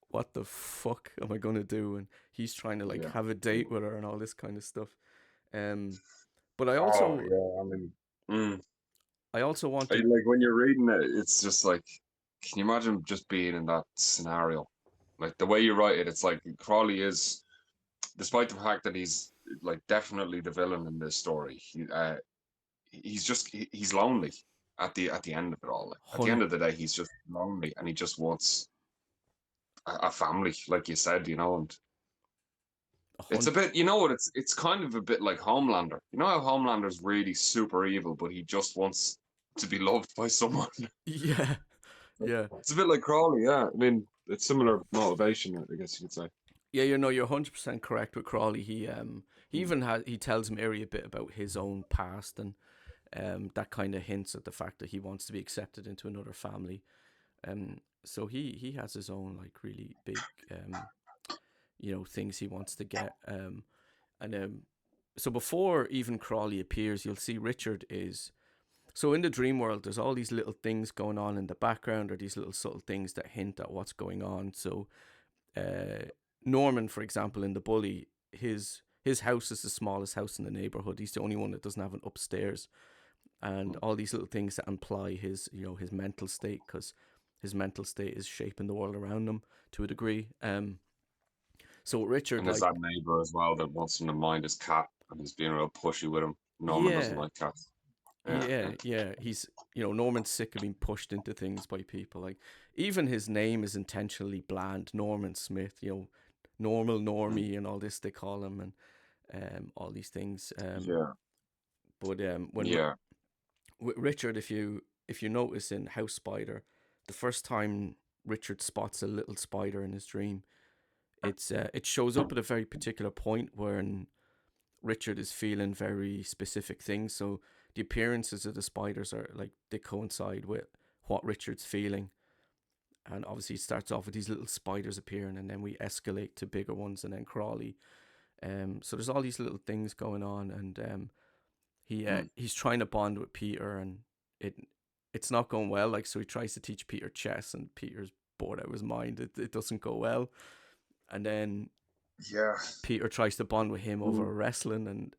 Speaker 1: what the fuck am I gonna do? And he's trying to like
Speaker 2: Yeah.
Speaker 1: have a date with her and all this kind of stuff. Um, but
Speaker 2: Oh yeah. I mean, mm.
Speaker 1: I also wanted.
Speaker 2: Like when you're reading it, it's just like, can you imagine just being in that scenario? Like the way you write it, it's like Crawley is, despite the fact that he's like definitely the villain in this story, he's lonely at the end of it all. Like, at the end
Speaker 1: Hun,
Speaker 2: of the day, he's just lonely and he just wants a family, like you said, and it's a
Speaker 1: hun,
Speaker 2: bit, you know what? It's kind of a bit like Homelander. You know how Homelander's really super evil, but he just wants to be loved by someone.
Speaker 1: yeah, yeah,
Speaker 2: It's a bit like Crawley, yeah. I mean, it's similar motivation, I guess you could say.
Speaker 1: yeah. You're 100% correct with Crawley. He even he tells Mary a bit about his own past, and that kind of hints at the fact that he wants to be accepted into another family. So he has his own like really big things he wants to get. And so before even Crawley appears, you'll see Richard is. So in the dream world, there's all these little things going on in the background, or these little subtle things that hint at what's going on. So uh, Norman, for example, in the Bully, his house is the smallest house in the neighborhood. He's the only one that doesn't have an upstairs, and all these little things that imply his mental state, because his mental state is shaping the world around him to a degree. So Richard,
Speaker 2: And there's
Speaker 1: like,
Speaker 2: that neighbor as well that wants him to mind his cat and he's being real pushy with him. Norman doesn't
Speaker 1: yeah,
Speaker 2: like cats. Yeah,
Speaker 1: yeah, yeah. He's Norman's sick of being pushed into things by people. Like even his name is intentionally bland. Norman Smith. Normal normie and all this they call him, and all these things.
Speaker 2: yeah,
Speaker 1: But when
Speaker 2: yeah.
Speaker 1: with Richard, if you notice in House Spider, the first time Richard spots a little spider in his dream, it shows up at a very particular point when Richard is feeling very specific things. So the appearances of the spiders are like they coincide with what Richard's feeling. And obviously, it starts off with these little spiders appearing, and then we escalate to bigger ones, and then Crawley. So there's all these little things going on, and
Speaker 2: Mm.
Speaker 1: he's trying to bond with Peter, and it's not going well. Like so, he tries to teach Peter chess, and Peter's bored out of his mind. It doesn't go well, and then
Speaker 2: Yeah.
Speaker 1: Peter tries to bond with him
Speaker 2: Mm.
Speaker 1: over wrestling,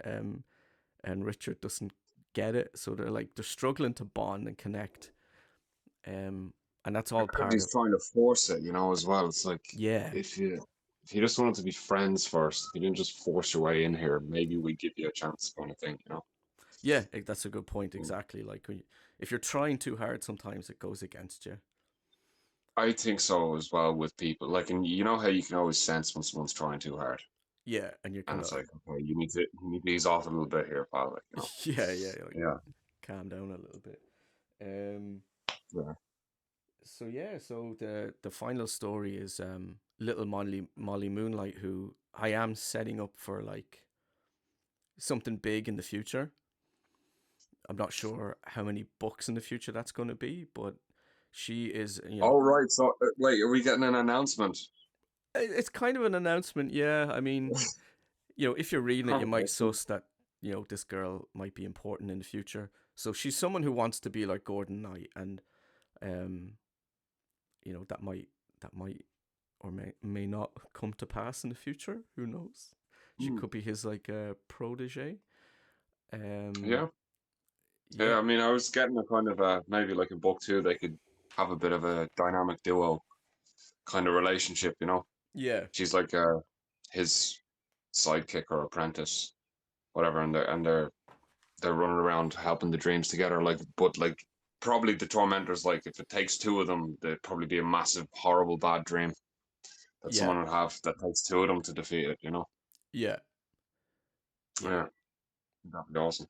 Speaker 1: and Richard doesn't get it. So they're struggling to bond and connect. And that's all
Speaker 2: And
Speaker 1: part
Speaker 2: he's
Speaker 1: of.
Speaker 2: trying to force it, as well. It's like
Speaker 1: Yeah,
Speaker 2: if you just wanted to be friends first, if you didn't just force your way in here, maybe we give you a chance, kind of thing.
Speaker 1: yeah, that's a good point.
Speaker 2: Mm.
Speaker 1: Exactly. Like if you're trying too hard, sometimes it goes against you.
Speaker 2: I think so as well with people. Like, and you know how you can always sense when someone's trying too hard,
Speaker 1: Yeah, and you're
Speaker 2: and
Speaker 1: kind
Speaker 2: it's
Speaker 1: of
Speaker 2: like, okay, you need to ease off a little bit here, pal.
Speaker 1: yeah, yeah, like
Speaker 2: Yeah,
Speaker 1: calm down a little bit. Um,
Speaker 2: yeah.
Speaker 1: so the final story is little Molly Moonlight, who I am setting up for like something big in the future. I'm not sure how many books in the future that's going to be, but she is,
Speaker 2: All right. So, wait, are we getting an announcement?
Speaker 1: it's kind of an announcement. Yeah, I mean, if you're reading it, you might
Speaker 2: Okay.
Speaker 1: suss that this girl might be important in the future. So she's someone who wants to be like Gordon Knight, and um, that might or may not come to pass in the future. Who knows? She
Speaker 2: Hmm.
Speaker 1: could be his like protege. Um,
Speaker 2: Yeah. Yeah.
Speaker 1: yeah,
Speaker 2: I mean, I was getting a kind of maybe like a book too. They could have a bit of a dynamic duo kind of relationship.
Speaker 1: yeah,
Speaker 2: She's like his sidekick or apprentice, whatever, and they're running around helping the dreams together. Like, but like probably the tormentors, like if it takes two of them, there'd probably be a massive, horrible, bad dream that
Speaker 1: Yeah,
Speaker 2: someone would have that takes two of them to defeat it. You know?
Speaker 1: yeah, yeah,
Speaker 2: Yeah, that'd be awesome.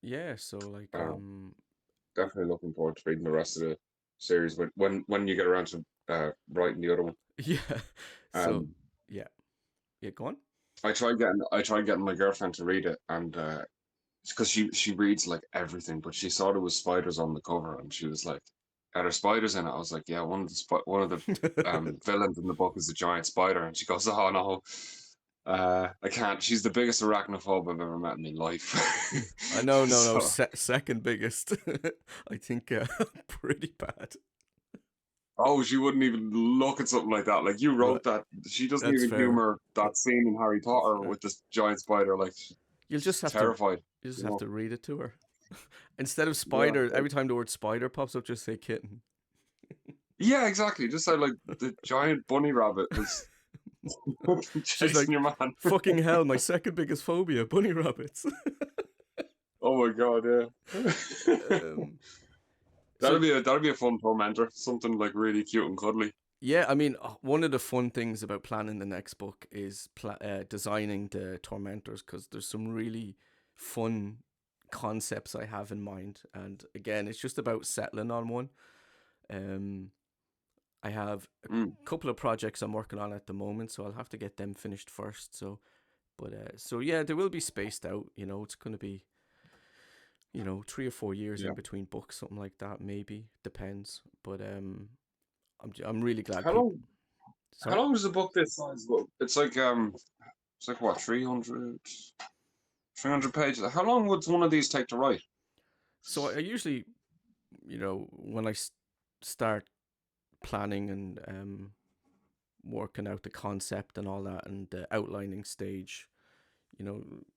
Speaker 1: yeah. So like,
Speaker 2: Um, Definitely looking forward to reading the rest of the series. But when you get around to writing the other one,
Speaker 1: yeah. So
Speaker 2: um,
Speaker 1: yeah, yeah. Go on.
Speaker 2: I tried getting my girlfriend to read it, and because she reads like everything, but she saw there was spiders on the cover, and she was like, "Are there spiders in it?" I was like, "Yeah, one of the villains in the book is a giant spider," and she goes, "Oh no, I can't." She's the biggest arachnophobe I've ever met in my life.
Speaker 1: No, no, no.
Speaker 2: So,
Speaker 1: Second biggest. I think pretty bad.
Speaker 2: oh, she wouldn't even look at something like that. Like you
Speaker 1: Right.
Speaker 2: wrote that, she doesn't
Speaker 1: That's
Speaker 2: even
Speaker 1: fair.
Speaker 2: humor that scene in Harry
Speaker 1: That's
Speaker 2: Potter
Speaker 1: fair.
Speaker 2: with this giant spider. Like
Speaker 1: You'll just
Speaker 2: she's
Speaker 1: have to.
Speaker 2: terrified.
Speaker 1: You just
Speaker 2: You
Speaker 1: have
Speaker 2: know?
Speaker 1: to read it to her. Instead of
Speaker 2: Yeah.
Speaker 1: spider, every time the word spider pops up, just say kitten.
Speaker 2: Yeah, exactly. Just say like the giant bunny rabbit was
Speaker 1: She's
Speaker 2: chasing
Speaker 1: like,
Speaker 2: your man.
Speaker 1: fucking hell, my second biggest phobia, bunny rabbits.
Speaker 2: Oh my god, yeah.
Speaker 1: um,
Speaker 2: That'll
Speaker 1: so
Speaker 2: be a fun tormentor. Something like really cute and cuddly.
Speaker 1: yeah, I mean, one of the fun things about planning the next book is designing the tormentors, because there's some really fun concepts I have in mind, and again, it's just about settling on one. Um, I have a
Speaker 2: Mm,
Speaker 1: couple of projects I'm working on at the moment, so I'll have to get them finished first. So yeah, they will be spaced out. It's going to be 3 or 4 years in
Speaker 2: yeah.
Speaker 1: between books, something like that. Maybe depends. But I'm really glad
Speaker 2: How
Speaker 1: people.
Speaker 2: long how
Speaker 1: Sorry.
Speaker 2: long is a book this size? Well, it's like what, 300 pages. How long would one of these take to write?
Speaker 1: So I usually, when I start planning and working out the concept and all that, and the outlining stage,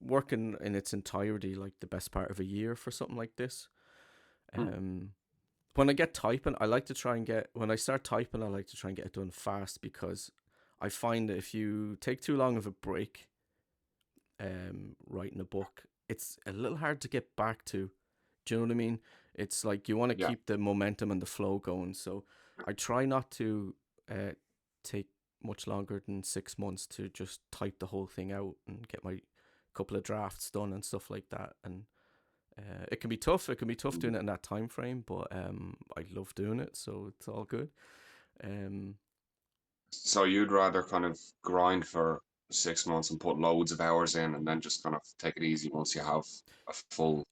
Speaker 1: working in its entirety, like the best part of a year for something like this.
Speaker 2: Hmm,
Speaker 1: Um, when I get typing, I like to try and get when I start typing, I like to try and get it done fast, because I find that if you take too long of a break, writing a book, it's a little hard to get back to. Do you know what I mean? It's like you want to
Speaker 2: yeah.
Speaker 1: keep the momentum and the flow going. So I try not to uh, take much longer than 6 months to just type the whole thing out and get my couple of drafts done and stuff like that. And it can be tough. It can be tough doing it in that time frame, but I love doing it, so it's all good. Um,
Speaker 2: So you'd rather kind of grind for 6 months and put loads of hours in and then just kind of take it easy once you have a full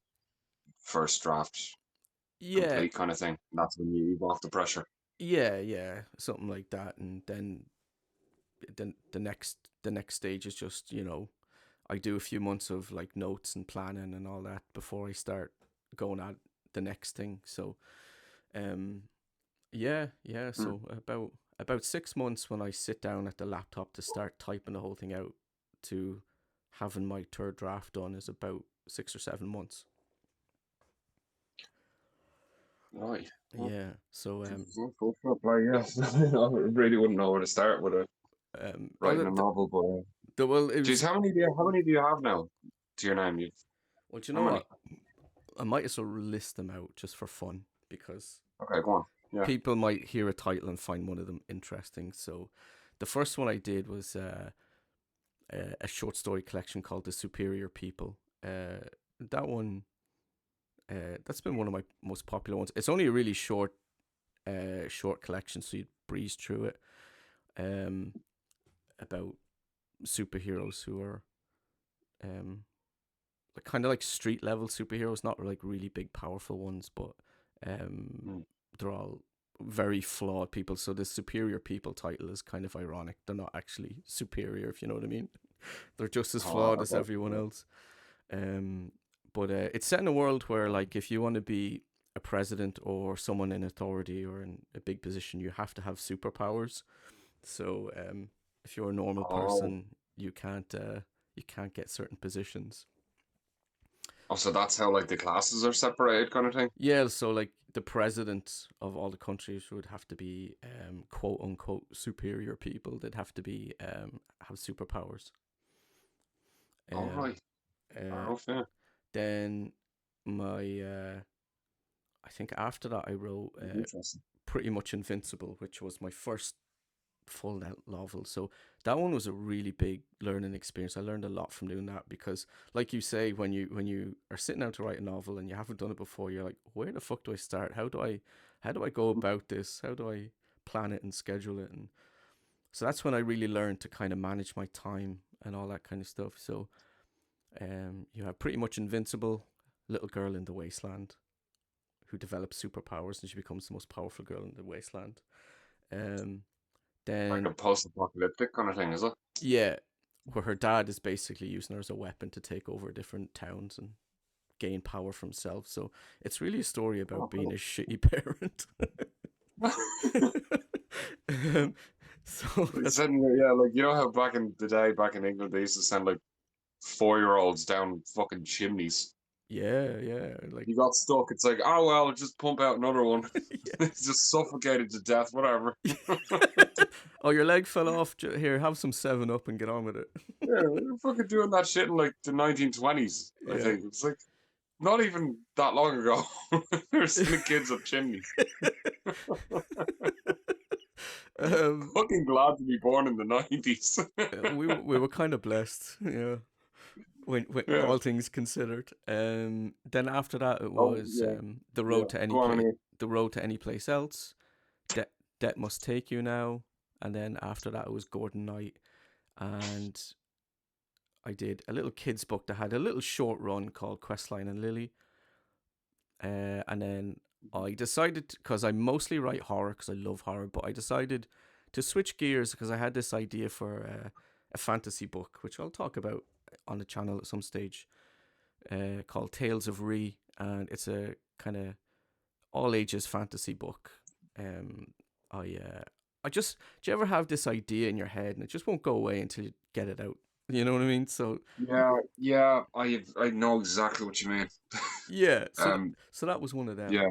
Speaker 2: first draft
Speaker 1: yeah,
Speaker 2: complete kind of thing. And that's when you ease off the pressure.
Speaker 1: yeah, yeah, something like that, and then the next stage is just I do a few months of like notes and planning and all that before I start going at the next thing. So um yeah, yeah.
Speaker 2: Mm.
Speaker 1: So about 6 months when I sit down at the laptop to start typing the whole thing out to having my third draft done is about 6 or 7 months.
Speaker 2: Right. Well,
Speaker 1: Yeah. So
Speaker 2: full fair play, yes. I really wouldn't know where to start with
Speaker 1: well,
Speaker 2: writing a novel, but
Speaker 1: well, it
Speaker 2: geez,
Speaker 1: was
Speaker 2: how many do you have now to your name? You've
Speaker 1: well. Do you
Speaker 2: how
Speaker 1: know
Speaker 2: many?
Speaker 1: what? I might as well list them out just for fun, because
Speaker 2: Okay, go on. Yeah.
Speaker 1: people might hear a title and find one of them interesting. So, the first one I did was a short story collection called "The Superior People." That one, that's been one of my most popular ones. It's only a really short collection, so you'd breeze through it. Um, about superheroes who are um kind of like street level superheroes, not like really big powerful ones, but um
Speaker 2: Mm.
Speaker 1: they're all very flawed people. So the superior people title is kind of ironic. They're not actually superior, if you know what I mean. They're just as
Speaker 2: Oh,
Speaker 1: flawed as
Speaker 2: okay.
Speaker 1: everyone
Speaker 2: Yeah.
Speaker 1: else. But it's set in a world where, like, if you want to be a president or someone in authority or in a big position, you have to have superpowers. So if you're a normal
Speaker 2: Oh.
Speaker 1: person, you can't get certain positions.
Speaker 2: Oh, so that's how like the classes are separated kind of thing?
Speaker 1: Yeah, so like the president of all the countries would have to be quote unquote superior people. They'd have to be have superpowers.
Speaker 2: All
Speaker 1: Um,
Speaker 2: right. Fair
Speaker 1: uh,
Speaker 2: enough, yeah.
Speaker 1: then my I think after that I wrote
Speaker 2: Interesting.
Speaker 1: pretty much Invincible, which was my first full novel. So that one was a really big learning experience. I learned a lot from doing that because, like you say, when you are sitting down to write a novel and you haven't done it before, you're like, where the fuck do I start? How do I go about this? How do I plan it and schedule it? And so that's when I really learned to kind of manage my time and all that kind of stuff. So you have pretty much invincible little girl in the wasteland who develops superpowers and she becomes the most powerful girl in the wasteland. Um,
Speaker 2: Like a
Speaker 1: then
Speaker 2: post-apocalyptic kind of thing, is it?
Speaker 1: yeah, where her dad is basically using her as a weapon to take over different towns and gain power for himself. So it's really a story about
Speaker 2: Oh,
Speaker 1: being a
Speaker 2: cool.
Speaker 1: shitty parent. um, so
Speaker 2: Like
Speaker 1: that's
Speaker 2: sending, yeah, like you know how back in the day, back in England, they used to send like 4-year-olds down fucking chimneys.
Speaker 1: yeah, like
Speaker 2: You got stuck. It's like, oh well, just pump out another one.
Speaker 1: yeah.
Speaker 2: It's just suffocated to death. Whatever.
Speaker 1: Oh, your leg fell off. Here, have some 7 Up and get on with it.
Speaker 2: Yeah, we were fucking doing that shit in like the 1920s. I
Speaker 1: Yeah.
Speaker 2: think it's like not even that long ago. We were sending kids up chimneys.
Speaker 1: um,
Speaker 2: Fucking glad to be born in the 90s.
Speaker 1: we were kind of blessed, yeah. When
Speaker 2: Yeah.
Speaker 1: all things considered. Then after that, it
Speaker 2: Oh
Speaker 1: was
Speaker 2: yeah.
Speaker 1: the
Speaker 2: Yeah.
Speaker 1: road to any
Speaker 2: Go on
Speaker 1: place.
Speaker 2: anyway.
Speaker 1: The road to any place else. Debt must take you now. And then after that, it was Gordon Knight, and I did a little kids book that had a little short run called Questline and Lily. And then I decided, because I mostly write horror because I love horror, but I decided to switch gears because I had this idea for a fantasy book, which I'll talk about on the channel at some stage, called Tales of Re, and it's a kind of all ages fantasy book. Um, I just, do you ever have this idea in your head and it just won't go away until you get it out? You know what I mean? So
Speaker 2: Yeah. I know exactly what you mean.
Speaker 1: yeah,
Speaker 2: Um.
Speaker 1: so that was one of them.
Speaker 2: Yeah.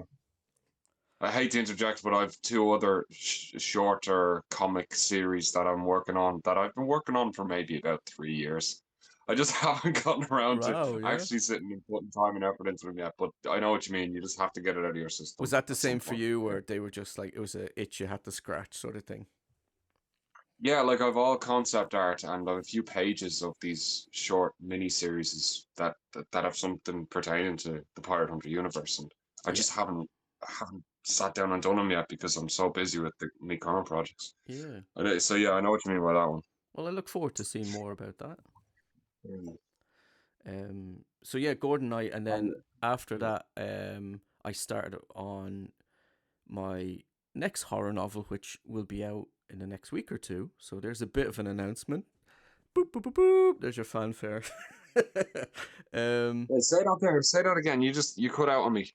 Speaker 2: I hate to interject, but I've two other shorter comic series that I'm working on that I've been working on for maybe about 3 years. I just haven't gotten around to
Speaker 1: Wow, yeah.
Speaker 2: actually sitting and putting time and effort into them yet. But I know what you mean. You just have to get it out of your
Speaker 1: Was
Speaker 2: system
Speaker 1: that the
Speaker 2: at some
Speaker 1: same for
Speaker 2: point.
Speaker 1: you,
Speaker 2: Yeah.
Speaker 1: or they were just like it was a itch you had to scratch sort of thing?
Speaker 2: Yeah, like I've all concept art and I've a few pages of these short mini series that have something pertaining to the Pirate Hunter universe, and I
Speaker 1: Yeah,
Speaker 2: just haven't sat down and done them yet because I'm so busy with the me current projects.
Speaker 1: yeah.
Speaker 2: So yeah, I know what you mean by that one.
Speaker 1: Well, I look forward to seeing more about that.
Speaker 2: Mm.
Speaker 1: So yeah, Gordon Knight, and
Speaker 2: And
Speaker 1: then after
Speaker 2: yeah,
Speaker 1: that, I started on my next horror novel, which will be out in the next week or two. So there's a bit of an announcement. Boop boop boop boop. There's your fanfare. um,
Speaker 2: wait, say that there. Say that again. You cut out on me.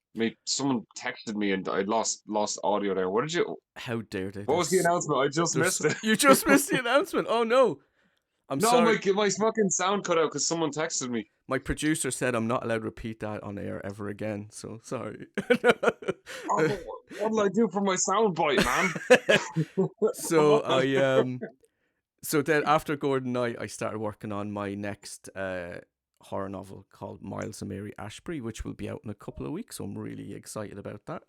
Speaker 2: Someone texted me and I lost audio there. What did you?
Speaker 1: how dare they?
Speaker 2: What was the announcement? I just missed it.
Speaker 1: You just missed the announcement. Oh no! I'm
Speaker 2: No,
Speaker 1: sorry.
Speaker 2: my fucking sound cut out because someone texted me.
Speaker 1: My producer said I'm not allowed to repeat that on air ever again. So sorry.
Speaker 2: Oh, what did I do for my sound bite, man?
Speaker 1: so I so then after Gordon Knight, I started working on my next horror novel called Miles and Mary Ashbury, which will be out in a couple of weeks. So I'm really excited about that.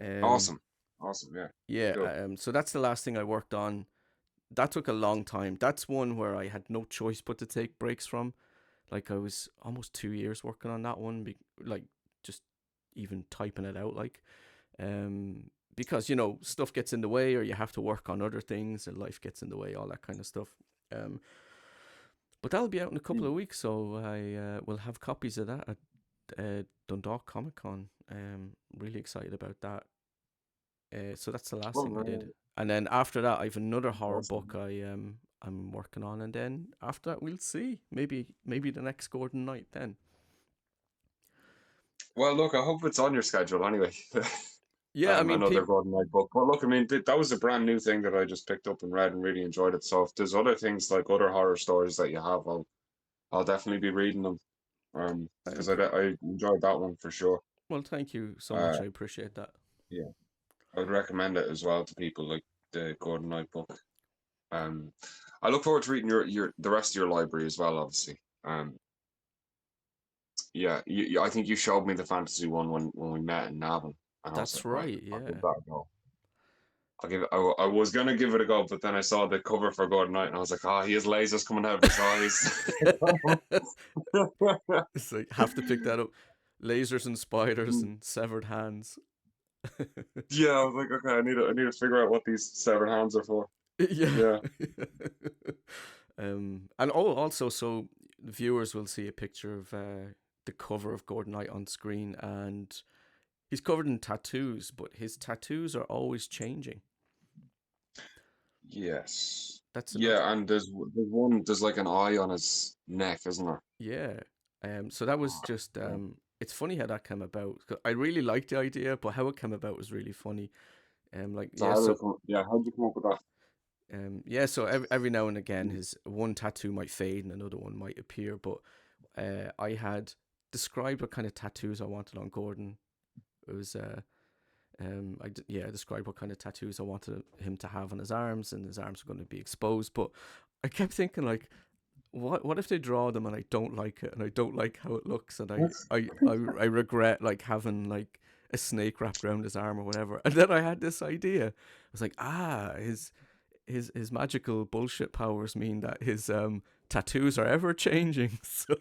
Speaker 1: Um,
Speaker 2: Awesome, awesome, yeah,
Speaker 1: yeah.
Speaker 2: cool.
Speaker 1: So that's the last thing I worked on. That took a long time. That's one where I had no choice but to take breaks from. Like I was almost 2 years working on that one, like just even typing it out, like because stuff gets in the way, or you have to work on other things, and life gets in the way, all that kind of stuff. But that'll be out in a couple of
Speaker 2: Mm.
Speaker 1: weeks, so I will have copies of that at Dundalk Comic Con. Really excited about that. So that's the last
Speaker 2: Well,
Speaker 1: thing I did,
Speaker 2: man,
Speaker 1: and then after that, I've another horror book
Speaker 2: awesome.
Speaker 1: I'm working on, and then after that, we'll see. Maybe the next Gordon Knight then.
Speaker 2: Well, look, I hope it's on your schedule anyway.
Speaker 1: Yeah, I mean,
Speaker 2: Another
Speaker 1: people.
Speaker 2: Gordon Knight book. But look, I mean, that was a brand new thing that I just picked up and read and really enjoyed it. So if there's other things like other horror stories that you have, I'll definitely be reading them. Because I enjoyed that one for sure.
Speaker 1: Well, thank you so much.
Speaker 2: Uh,
Speaker 1: I appreciate that.
Speaker 2: yeah, I'd recommend it as well to people like the Gordon Knight book. Um, I look forward to reading your the rest of your library as well. Obviously, yeah, I think you showed me the fantasy one when we met in Navan, and I was
Speaker 1: That's
Speaker 2: like, right,
Speaker 1: right.
Speaker 2: I'll give
Speaker 1: Yeah.
Speaker 2: that a go. I was gonna give it a go, but then I saw the cover for Gordon Knight, and I was like, oh, he has lasers coming out of his eyes.
Speaker 1: It's like have to pick that up. Lasers and spiders and severed hands.
Speaker 2: Yeah, I was like, okay, I need to figure out what these severed hands are for.
Speaker 1: Yeah.
Speaker 2: Yeah.
Speaker 1: And also, so viewers will see a picture of the cover of Gordon Knight on screen, and he's covered in tattoos, but his tattoos are always changing.
Speaker 2: Yes.
Speaker 1: That's another.
Speaker 2: Yeah, and there's like an eye on his neck, isn't there?
Speaker 1: Yeah. So that was just it's funny how that came about. 'Cause I really liked the idea, but how it came about was really funny. Like
Speaker 2: So
Speaker 1: yeah, so
Speaker 2: how did you come up with that?
Speaker 1: yeah, so every now and again, his one tattoo might fade and another one might appear. But I had described what kind of tattoos I wanted on Gordon. It was I described what kind of tattoos I wanted him to have on his arms, and his arms were going to be exposed. But I kept thinking like, what if they draw them and I don't like it, and I don't like how it looks, and I regret like having like a snake wrapped around his arm or whatever. And then I had this idea. I was like, his magical bullshit powers mean that his tattoos are ever changing. So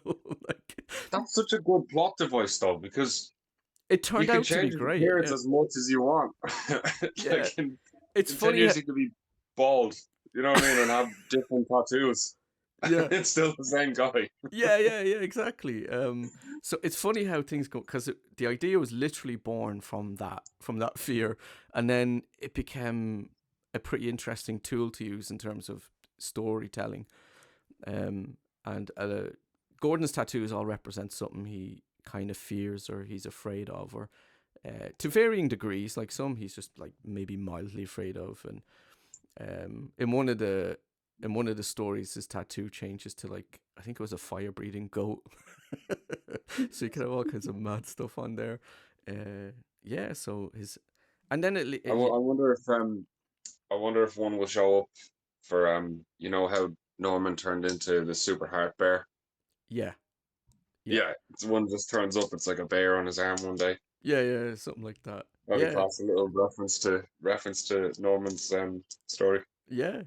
Speaker 1: like
Speaker 2: That's such a good plot device, though, because
Speaker 1: it
Speaker 2: you
Speaker 1: turned
Speaker 2: can
Speaker 1: out to be
Speaker 2: change his
Speaker 1: great.
Speaker 2: appearance
Speaker 1: Yeah,
Speaker 2: as much as you want.
Speaker 1: yeah.
Speaker 2: Like
Speaker 1: It's
Speaker 2: in 10
Speaker 1: funny.
Speaker 2: years, he could be bald, you know what I mean, and have different tattoos.
Speaker 1: Yeah,
Speaker 2: It's still the same guy.
Speaker 1: yeah, exactly. So it's funny how things go because the idea was literally born from that fear, and then it became a pretty interesting tool to use in terms of storytelling. And Gordon's tattoos all represent something he kind of fears or he's afraid of, or to varying degrees. Like some he's just like maybe mildly afraid of, and in one of the stories, his tattoo changes to like I think it was a fire breathing goat. So you can have all kinds of mad stuff on there. Yeah, so his and then
Speaker 2: I wonder if one will show up for you know how Norman turned into the super heart bear.
Speaker 1: yeah, yeah,
Speaker 2: Yeah, it's one just turns up. It's like a bear on his arm one day.
Speaker 1: yeah, something like that.
Speaker 2: That'd be
Speaker 1: Yeah,
Speaker 2: class. A little reference to Norman's story.
Speaker 1: yeah,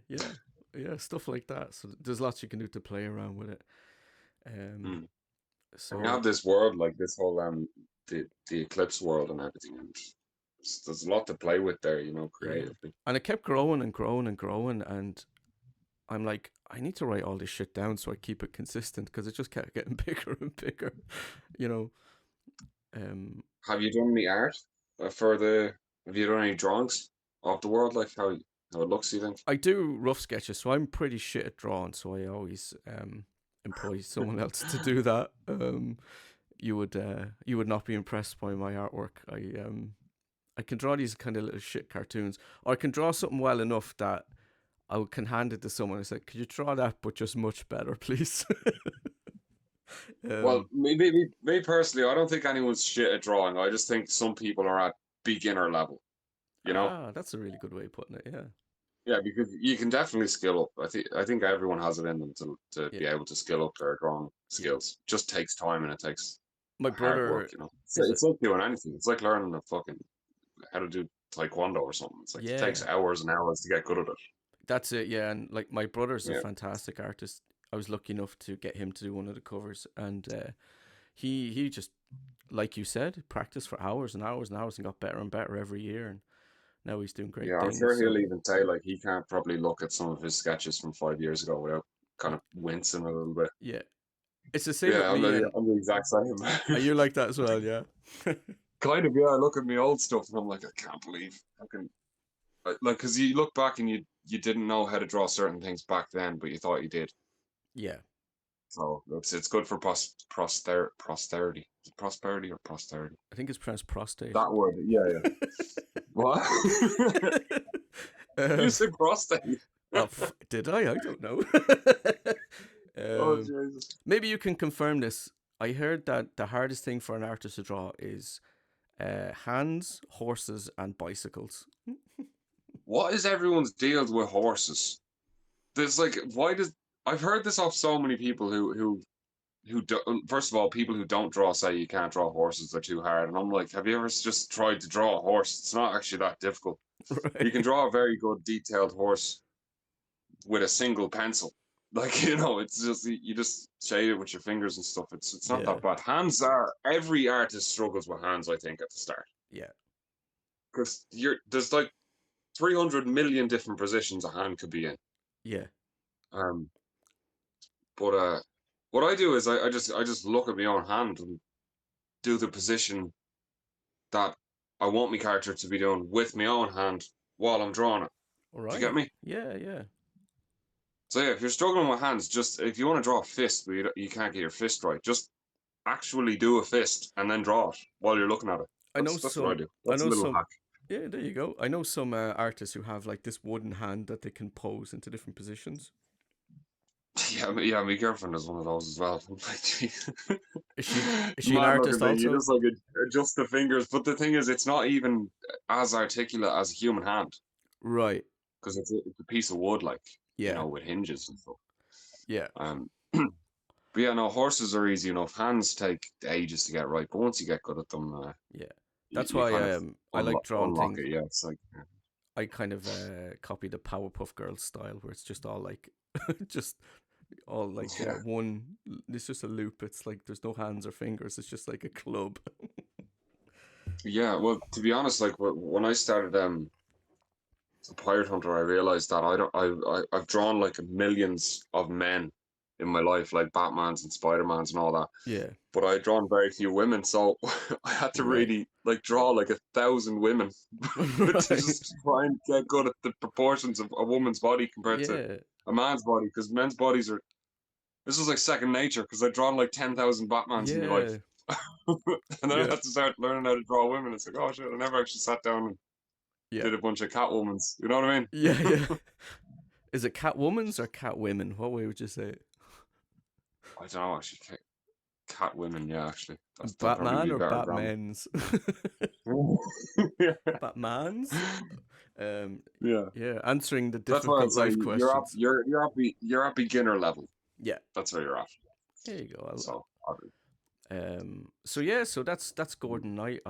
Speaker 1: stuff like that. So there's lots you can do to play around with it. Um,
Speaker 2: Mm. And you
Speaker 1: so
Speaker 2: have this world like this whole the eclipse world and everything, and there's a lot to play with there, you know,
Speaker 1: yeah,
Speaker 2: creatively.
Speaker 1: and it kept growing and growing and growing, and I'm like, I need to write all this shit down so I keep it consistent because it just kept getting bigger and bigger, you know. Um,
Speaker 2: Have you done any art for the? Have you done any drawings of the world, like how it looks? You think?
Speaker 1: I do rough sketches, so I'm pretty shit at drawing. So I always employ someone else to do that. You would not be impressed by my artwork. I can draw these kind of little shit cartoons, or I can draw something well enough that can hand it to someone and say, "Could you draw that, but just much better, please?"
Speaker 2: Well,
Speaker 1: um,
Speaker 2: me personally, I don't think anyone's shit at drawing. I just think some people are at beginner level. You know?
Speaker 1: that's a really good way of putting it. Yeah,
Speaker 2: Yeah, because you can definitely skill up. I think everyone has it in them to
Speaker 1: yeah,
Speaker 2: be able to skill up their drawing
Speaker 1: yeah.
Speaker 2: skills. Just takes time and it takes
Speaker 1: My
Speaker 2: hard work,
Speaker 1: brother
Speaker 2: you know.
Speaker 1: is a
Speaker 2: It's like doing anything. It's like learning how to do taekwondo or something. It's like it takes
Speaker 1: yeah.
Speaker 2: hours and hours to get good at it.
Speaker 1: That's it, yeah. And like my brother's a
Speaker 2: Yeah.
Speaker 1: fantastic artist. I was lucky enough to get him to do one of the covers, and he just like you said, practiced for hours and hours and hours and got better and better every year, and now he's doing great
Speaker 2: Yeah, I'm
Speaker 1: things.
Speaker 2: sure he'll
Speaker 1: So
Speaker 2: even say like he can't probably look at some of his sketches from 5 years ago without kind
Speaker 1: y-
Speaker 2: of wincing a little bit.
Speaker 1: yeah, it's the same with
Speaker 2: Yeah,
Speaker 1: me. And
Speaker 2: I'm the exact
Speaker 1: are
Speaker 2: same.
Speaker 1: you like that as well? Yeah,
Speaker 2: Kind of, yeah. I look at my old stuff and I'm like, I can't believe I can like because you look back and you didn't know how to draw certain things back then, but you thought you did.
Speaker 1: yeah.
Speaker 2: So it's good for posterity. Is it prosperity or posterity?
Speaker 1: I think it's pronounced prostate.
Speaker 2: That word, yeah, yeah. What? You
Speaker 1: um,
Speaker 2: said prostate.
Speaker 1: did I? I don't know.
Speaker 2: Oh
Speaker 1: um,
Speaker 2: Jesus!
Speaker 1: maybe you can confirm this. I heard that the hardest thing for an artist to draw is hands, horses, and bicycles.
Speaker 2: What is everyone's deal with horses? There's like, why does I've heard this off so many people who who do, first of all, people who don't draw say you can't draw horses, they're too hard. And I'm like, have you ever just tried to draw a horse? It's not actually that difficult. You can
Speaker 1: Right.
Speaker 2: draw a very good detailed horse with a single pencil. Like, it's just you just shade it with your fingers and stuff. It's not
Speaker 1: Yeah.
Speaker 2: that bad. Hands are every artist struggles with hands, I think, at the start.
Speaker 1: Yeah.
Speaker 2: Because there's like 300 million different positions a hand could be in.
Speaker 1: Yeah.
Speaker 2: Um but what I do is I just look at my own hand and do the position that I want my character to be doing with my own hand while I'm drawing it.
Speaker 1: All
Speaker 2: Do you get
Speaker 1: right.
Speaker 2: me?
Speaker 1: Yeah. Yeah.
Speaker 2: So yeah, if you're struggling with hands, just if you want to draw a fist, but you can't get your fist right, just actually do a fist and then draw it while you're looking at it.
Speaker 1: I know
Speaker 2: That's what I
Speaker 1: some.
Speaker 2: do.
Speaker 1: I
Speaker 2: That's a
Speaker 1: know
Speaker 2: little
Speaker 1: some.
Speaker 2: hack.
Speaker 1: Yeah, there you go. I know some artists who have like this wooden hand that they can pose into different positions.
Speaker 2: Yeah, my girlfriend has one of those as well. I'm like, geez.
Speaker 1: Is she is she an
Speaker 2: Mad looking
Speaker 1: artist
Speaker 2: thing. You
Speaker 1: also?
Speaker 2: just like adjust the fingers, but the thing is, it's not even as articulate as a human hand
Speaker 1: Right.
Speaker 2: because it's a piece of wood, like
Speaker 1: Yeah.
Speaker 2: with hinges and stuff.
Speaker 1: Yeah.
Speaker 2: Um, but yeah, no, horses are easy enough. Hands take ages to get right, but once you get good at them,
Speaker 1: Yeah.
Speaker 2: you,
Speaker 1: That's
Speaker 2: you
Speaker 1: why
Speaker 2: kind of
Speaker 1: I like drawing
Speaker 2: unlock
Speaker 1: things.
Speaker 2: it. Yeah, it's like
Speaker 1: I kind of copy the Powerpuff Girls style where it's just all like just all like
Speaker 2: yeah,
Speaker 1: one. It's just a loop. It's like there's no hands or fingers. It's just like a club.
Speaker 2: yeah. Well, to be honest, like when I started as a pirate hunter, I realized that I don't. I've drawn like millions of men in my life, like Batman's and Spider-Man's and all that.
Speaker 1: Yeah.
Speaker 2: But I drawn very few women, so I had to
Speaker 1: Right.
Speaker 2: really like draw like 1,000 women to
Speaker 1: Right.
Speaker 2: just try and get good at the proportions of a woman's body compared to
Speaker 1: Yeah.
Speaker 2: a man's body, because men's bodies are. This was like second nature because I'd drawn like 10,000 Batmans in my life,
Speaker 1: Yeah.
Speaker 2: and then I
Speaker 1: Yeah.
Speaker 2: had to start learning how to draw women. It's like, oh shit, I never actually sat down and
Speaker 1: Yeah.
Speaker 2: did a bunch of Catwomans. You know what I mean?
Speaker 1: Yeah. Yeah. Is it Catwoman's or Catwomen? What way would you say it?
Speaker 2: I don't know actually. Cat women, yeah, actually, that'd probably
Speaker 1: Batman
Speaker 2: be
Speaker 1: or
Speaker 2: better grammar.
Speaker 1: Batmen's?
Speaker 2: Yeah.
Speaker 1: Batman's? Um,
Speaker 2: Yeah.
Speaker 1: yeah, answering the
Speaker 2: That's why
Speaker 1: difficult
Speaker 2: I'd say
Speaker 1: life
Speaker 2: you're up.
Speaker 1: questions.
Speaker 2: You're at beginner level.
Speaker 1: Yeah,
Speaker 2: That's where you're at.
Speaker 1: there you go.
Speaker 2: So
Speaker 1: So yeah, so that's Gordon Knight.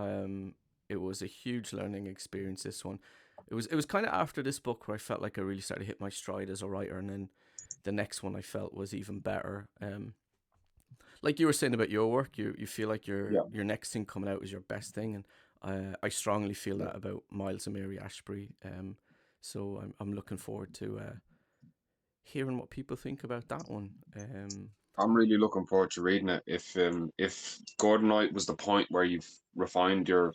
Speaker 1: It was a huge learning experience. This one, it was kind of after this book where I felt like I really started to hit my stride as a writer, and then the next one I felt was even better. Like you were saying about your work, you feel like
Speaker 2: yeah,
Speaker 1: your next thing coming out is your best thing, and I strongly feel
Speaker 2: yeah.
Speaker 1: that about Miles and Mary Ashbury. So I'm looking forward to hearing what people think about that one.
Speaker 2: I'm really looking forward to reading it. If Gordon Knight was the point where you've refined your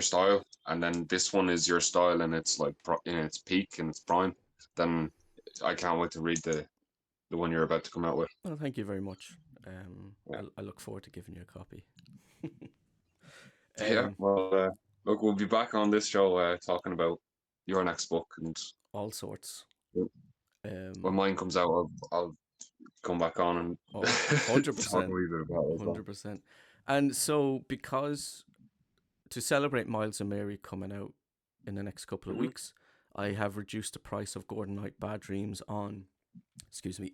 Speaker 2: style, and then this one is your style, and it's like in its peak and its prime, then I can't wait to read the one you're about to come out with.
Speaker 1: Well, thank you very much.
Speaker 2: Yeah.
Speaker 1: I look forward to giving you a copy.
Speaker 2: Yeah.
Speaker 1: um,
Speaker 2: Well, look, we'll be back on this show talking about your next book, and
Speaker 1: all sorts.
Speaker 2: when
Speaker 1: Um,
Speaker 2: mine comes out, I'll come back on and
Speaker 1: oh,
Speaker 2: talk a
Speaker 1: 100%,
Speaker 2: wee bit about it as well.
Speaker 1: 100%. And so, because to celebrate Miles and Mary coming out in the next couple of
Speaker 2: Hmm.
Speaker 1: weeks, I have reduced the price of Gordon Knight Bad Dreams on. Excuse me.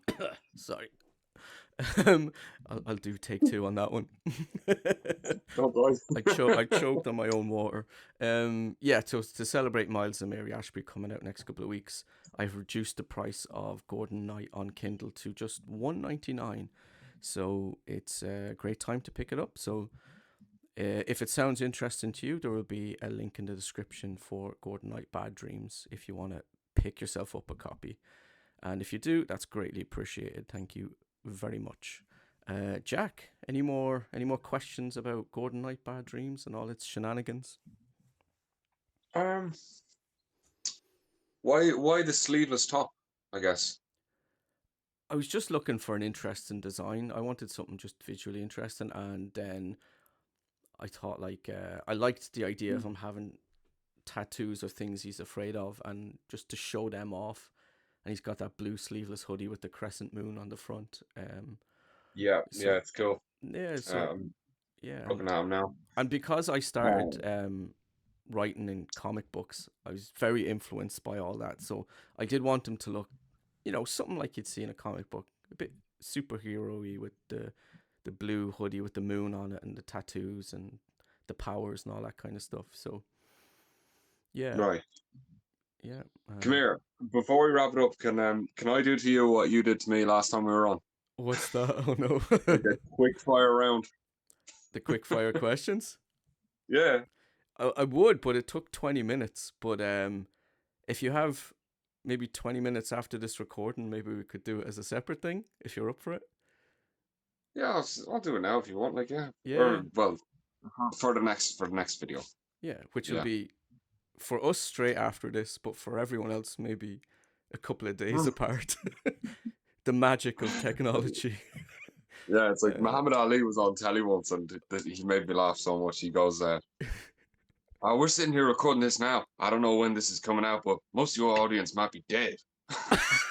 Speaker 1: Sorry. I'll do take two on that one.
Speaker 2: Oh, guys.
Speaker 1: I choked on my own water. Yeah. To celebrate Miles and Mary Ashby coming out next couple of weeks, I've reduced the price of Gordon Knight on Kindle to just $1.99. So it's a great time to pick it up. So if it sounds interesting to you, there will be a link in the description for Gordon Knight Bad Dreams if you want to pick yourself up a copy. And if you do, that's greatly appreciated. Thank you very much. Jack, any more questions about Gordon Knight Bad Dreams and all its shenanigans?
Speaker 2: Um, why the sleeveless top? I guess.
Speaker 1: I was just looking for an interesting design. I wanted something just visually interesting, and then I thought like I liked the idea of him having tattoos of things he's afraid of, and just to show them off. And he's got that blue sleeveless hoodie with the crescent moon on the front.
Speaker 2: Yeah, yeah,
Speaker 1: So
Speaker 2: it's cool.
Speaker 1: yeah, so
Speaker 2: I'm
Speaker 1: yeah,
Speaker 2: looking at him now.
Speaker 1: and because I started
Speaker 2: Oh,
Speaker 1: writing in comic books, I was very influenced by all that. So I did want him to look, something like you'd see in a comic book, a bit superhero-y with the blue hoodie with the moon on it and the tattoos and the powers and all that kind of stuff. So yeah,
Speaker 2: Right.
Speaker 1: yeah.
Speaker 2: Come here. Before we wrap it up, can I do to you what you did to me last time we were on?
Speaker 1: What's that? Oh no.
Speaker 2: Like a quick fire round.
Speaker 1: The quick fire questions.
Speaker 2: Yeah.
Speaker 1: I would, but it took 20 minutes. But if you have maybe 20 minutes after this recording, maybe we could do it as a separate thing if you're up for it.
Speaker 2: Yeah, I'll do it now if you want. Like, yeah.
Speaker 1: Yeah,
Speaker 2: Or well, for the next video.
Speaker 1: yeah, which will
Speaker 2: Yeah.
Speaker 1: be for us straight after this, but for everyone else, maybe a couple of days apart. The magic of technology.
Speaker 2: Yeah, it's like Muhammad Ali was on telly once, and he made me laugh so much. He goes, "Oh, we're sitting here recording this now. I don't know when this is coming out, but most of your audience might be dead."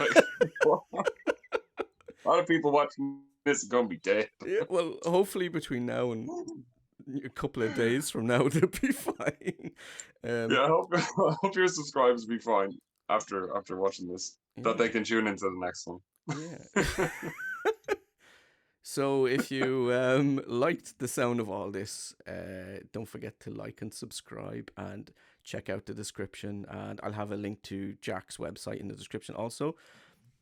Speaker 2: Like, a lot of people watching this are gonna be dead.
Speaker 1: Yeah, well, hopefully between now and a couple of days from now, they'll be fine.
Speaker 2: Yeah, I hope your subscribers be fine after watching this, that they
Speaker 1: Yeah,
Speaker 2: can tune into the next one.
Speaker 1: yeah. So if you liked the sound of all this, don't forget to like and subscribe and check out the description. And I'll have a link to Jack's website in the description also.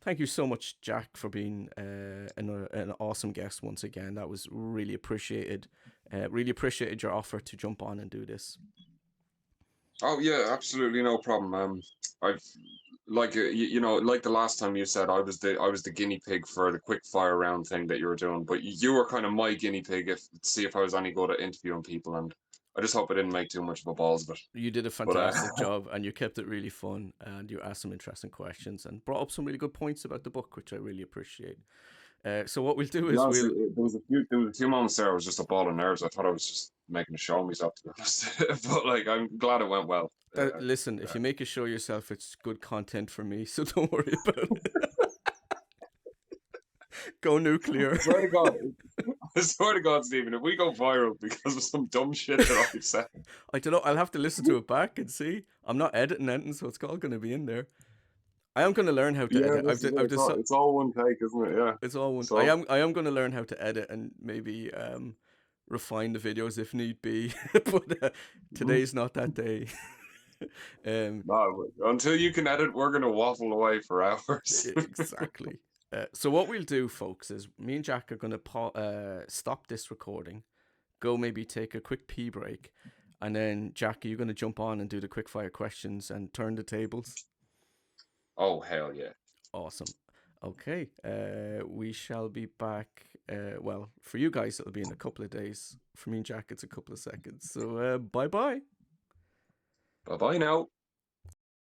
Speaker 1: Thank you so much, Jack, for being an awesome guest once again. That was really appreciated. Really appreciated your offer to jump on and do this.
Speaker 2: Oh yeah, absolutely no problem. I've like like the last time you said I was the guinea pig for the quick fire round thing that you were doing, but you were kind of my guinea pig if see if I was any good at interviewing people, and I just hope I didn't make too much of a balls of it.
Speaker 1: You did a
Speaker 2: But
Speaker 1: fantastic job, and you kept it really fun, and you asked some interesting questions and brought up some really good points about the book, which I really appreciate. So what we'll do
Speaker 2: be
Speaker 1: is
Speaker 2: honest,
Speaker 1: we'll
Speaker 2: there was a few moments there I was just a ball of nerves. I thought I was just making a show of myself, to be honest. But like I'm glad it went well.
Speaker 1: listen. If you make a show yourself, it's good content for me, so don't worry about it. Go nuclear.
Speaker 2: I swear to God, I swear to God, Stephen, if we go viral because of some dumb shit that I've said,
Speaker 1: I don't know. I'll have to listen to it back and see. I'm not editing anything, so it's all going to be in there. I am going to learn how to
Speaker 2: yeah,
Speaker 1: edit.
Speaker 2: this is
Speaker 1: I've
Speaker 2: it's all one take, isn't it? Yeah.
Speaker 1: It's all one.
Speaker 2: So
Speaker 1: I am going to learn how to edit and maybe refine the videos if need be. But today's not that day.
Speaker 2: no, until you can edit, we're gonna waffle away for hours.
Speaker 1: Exactly. So what we'll do, folks, is me and Jack are going to stop this recording, go maybe take a quick pee break, and then Jack, are you going to jump on and do the quick fire questions and turn the tables?
Speaker 2: Oh hell yeah!
Speaker 1: Awesome. Okay. We shall be back. Well, for you guys, it'll be in a couple of days. For me and Jack, it's a couple of seconds. So bye bye.
Speaker 2: Bye bye now.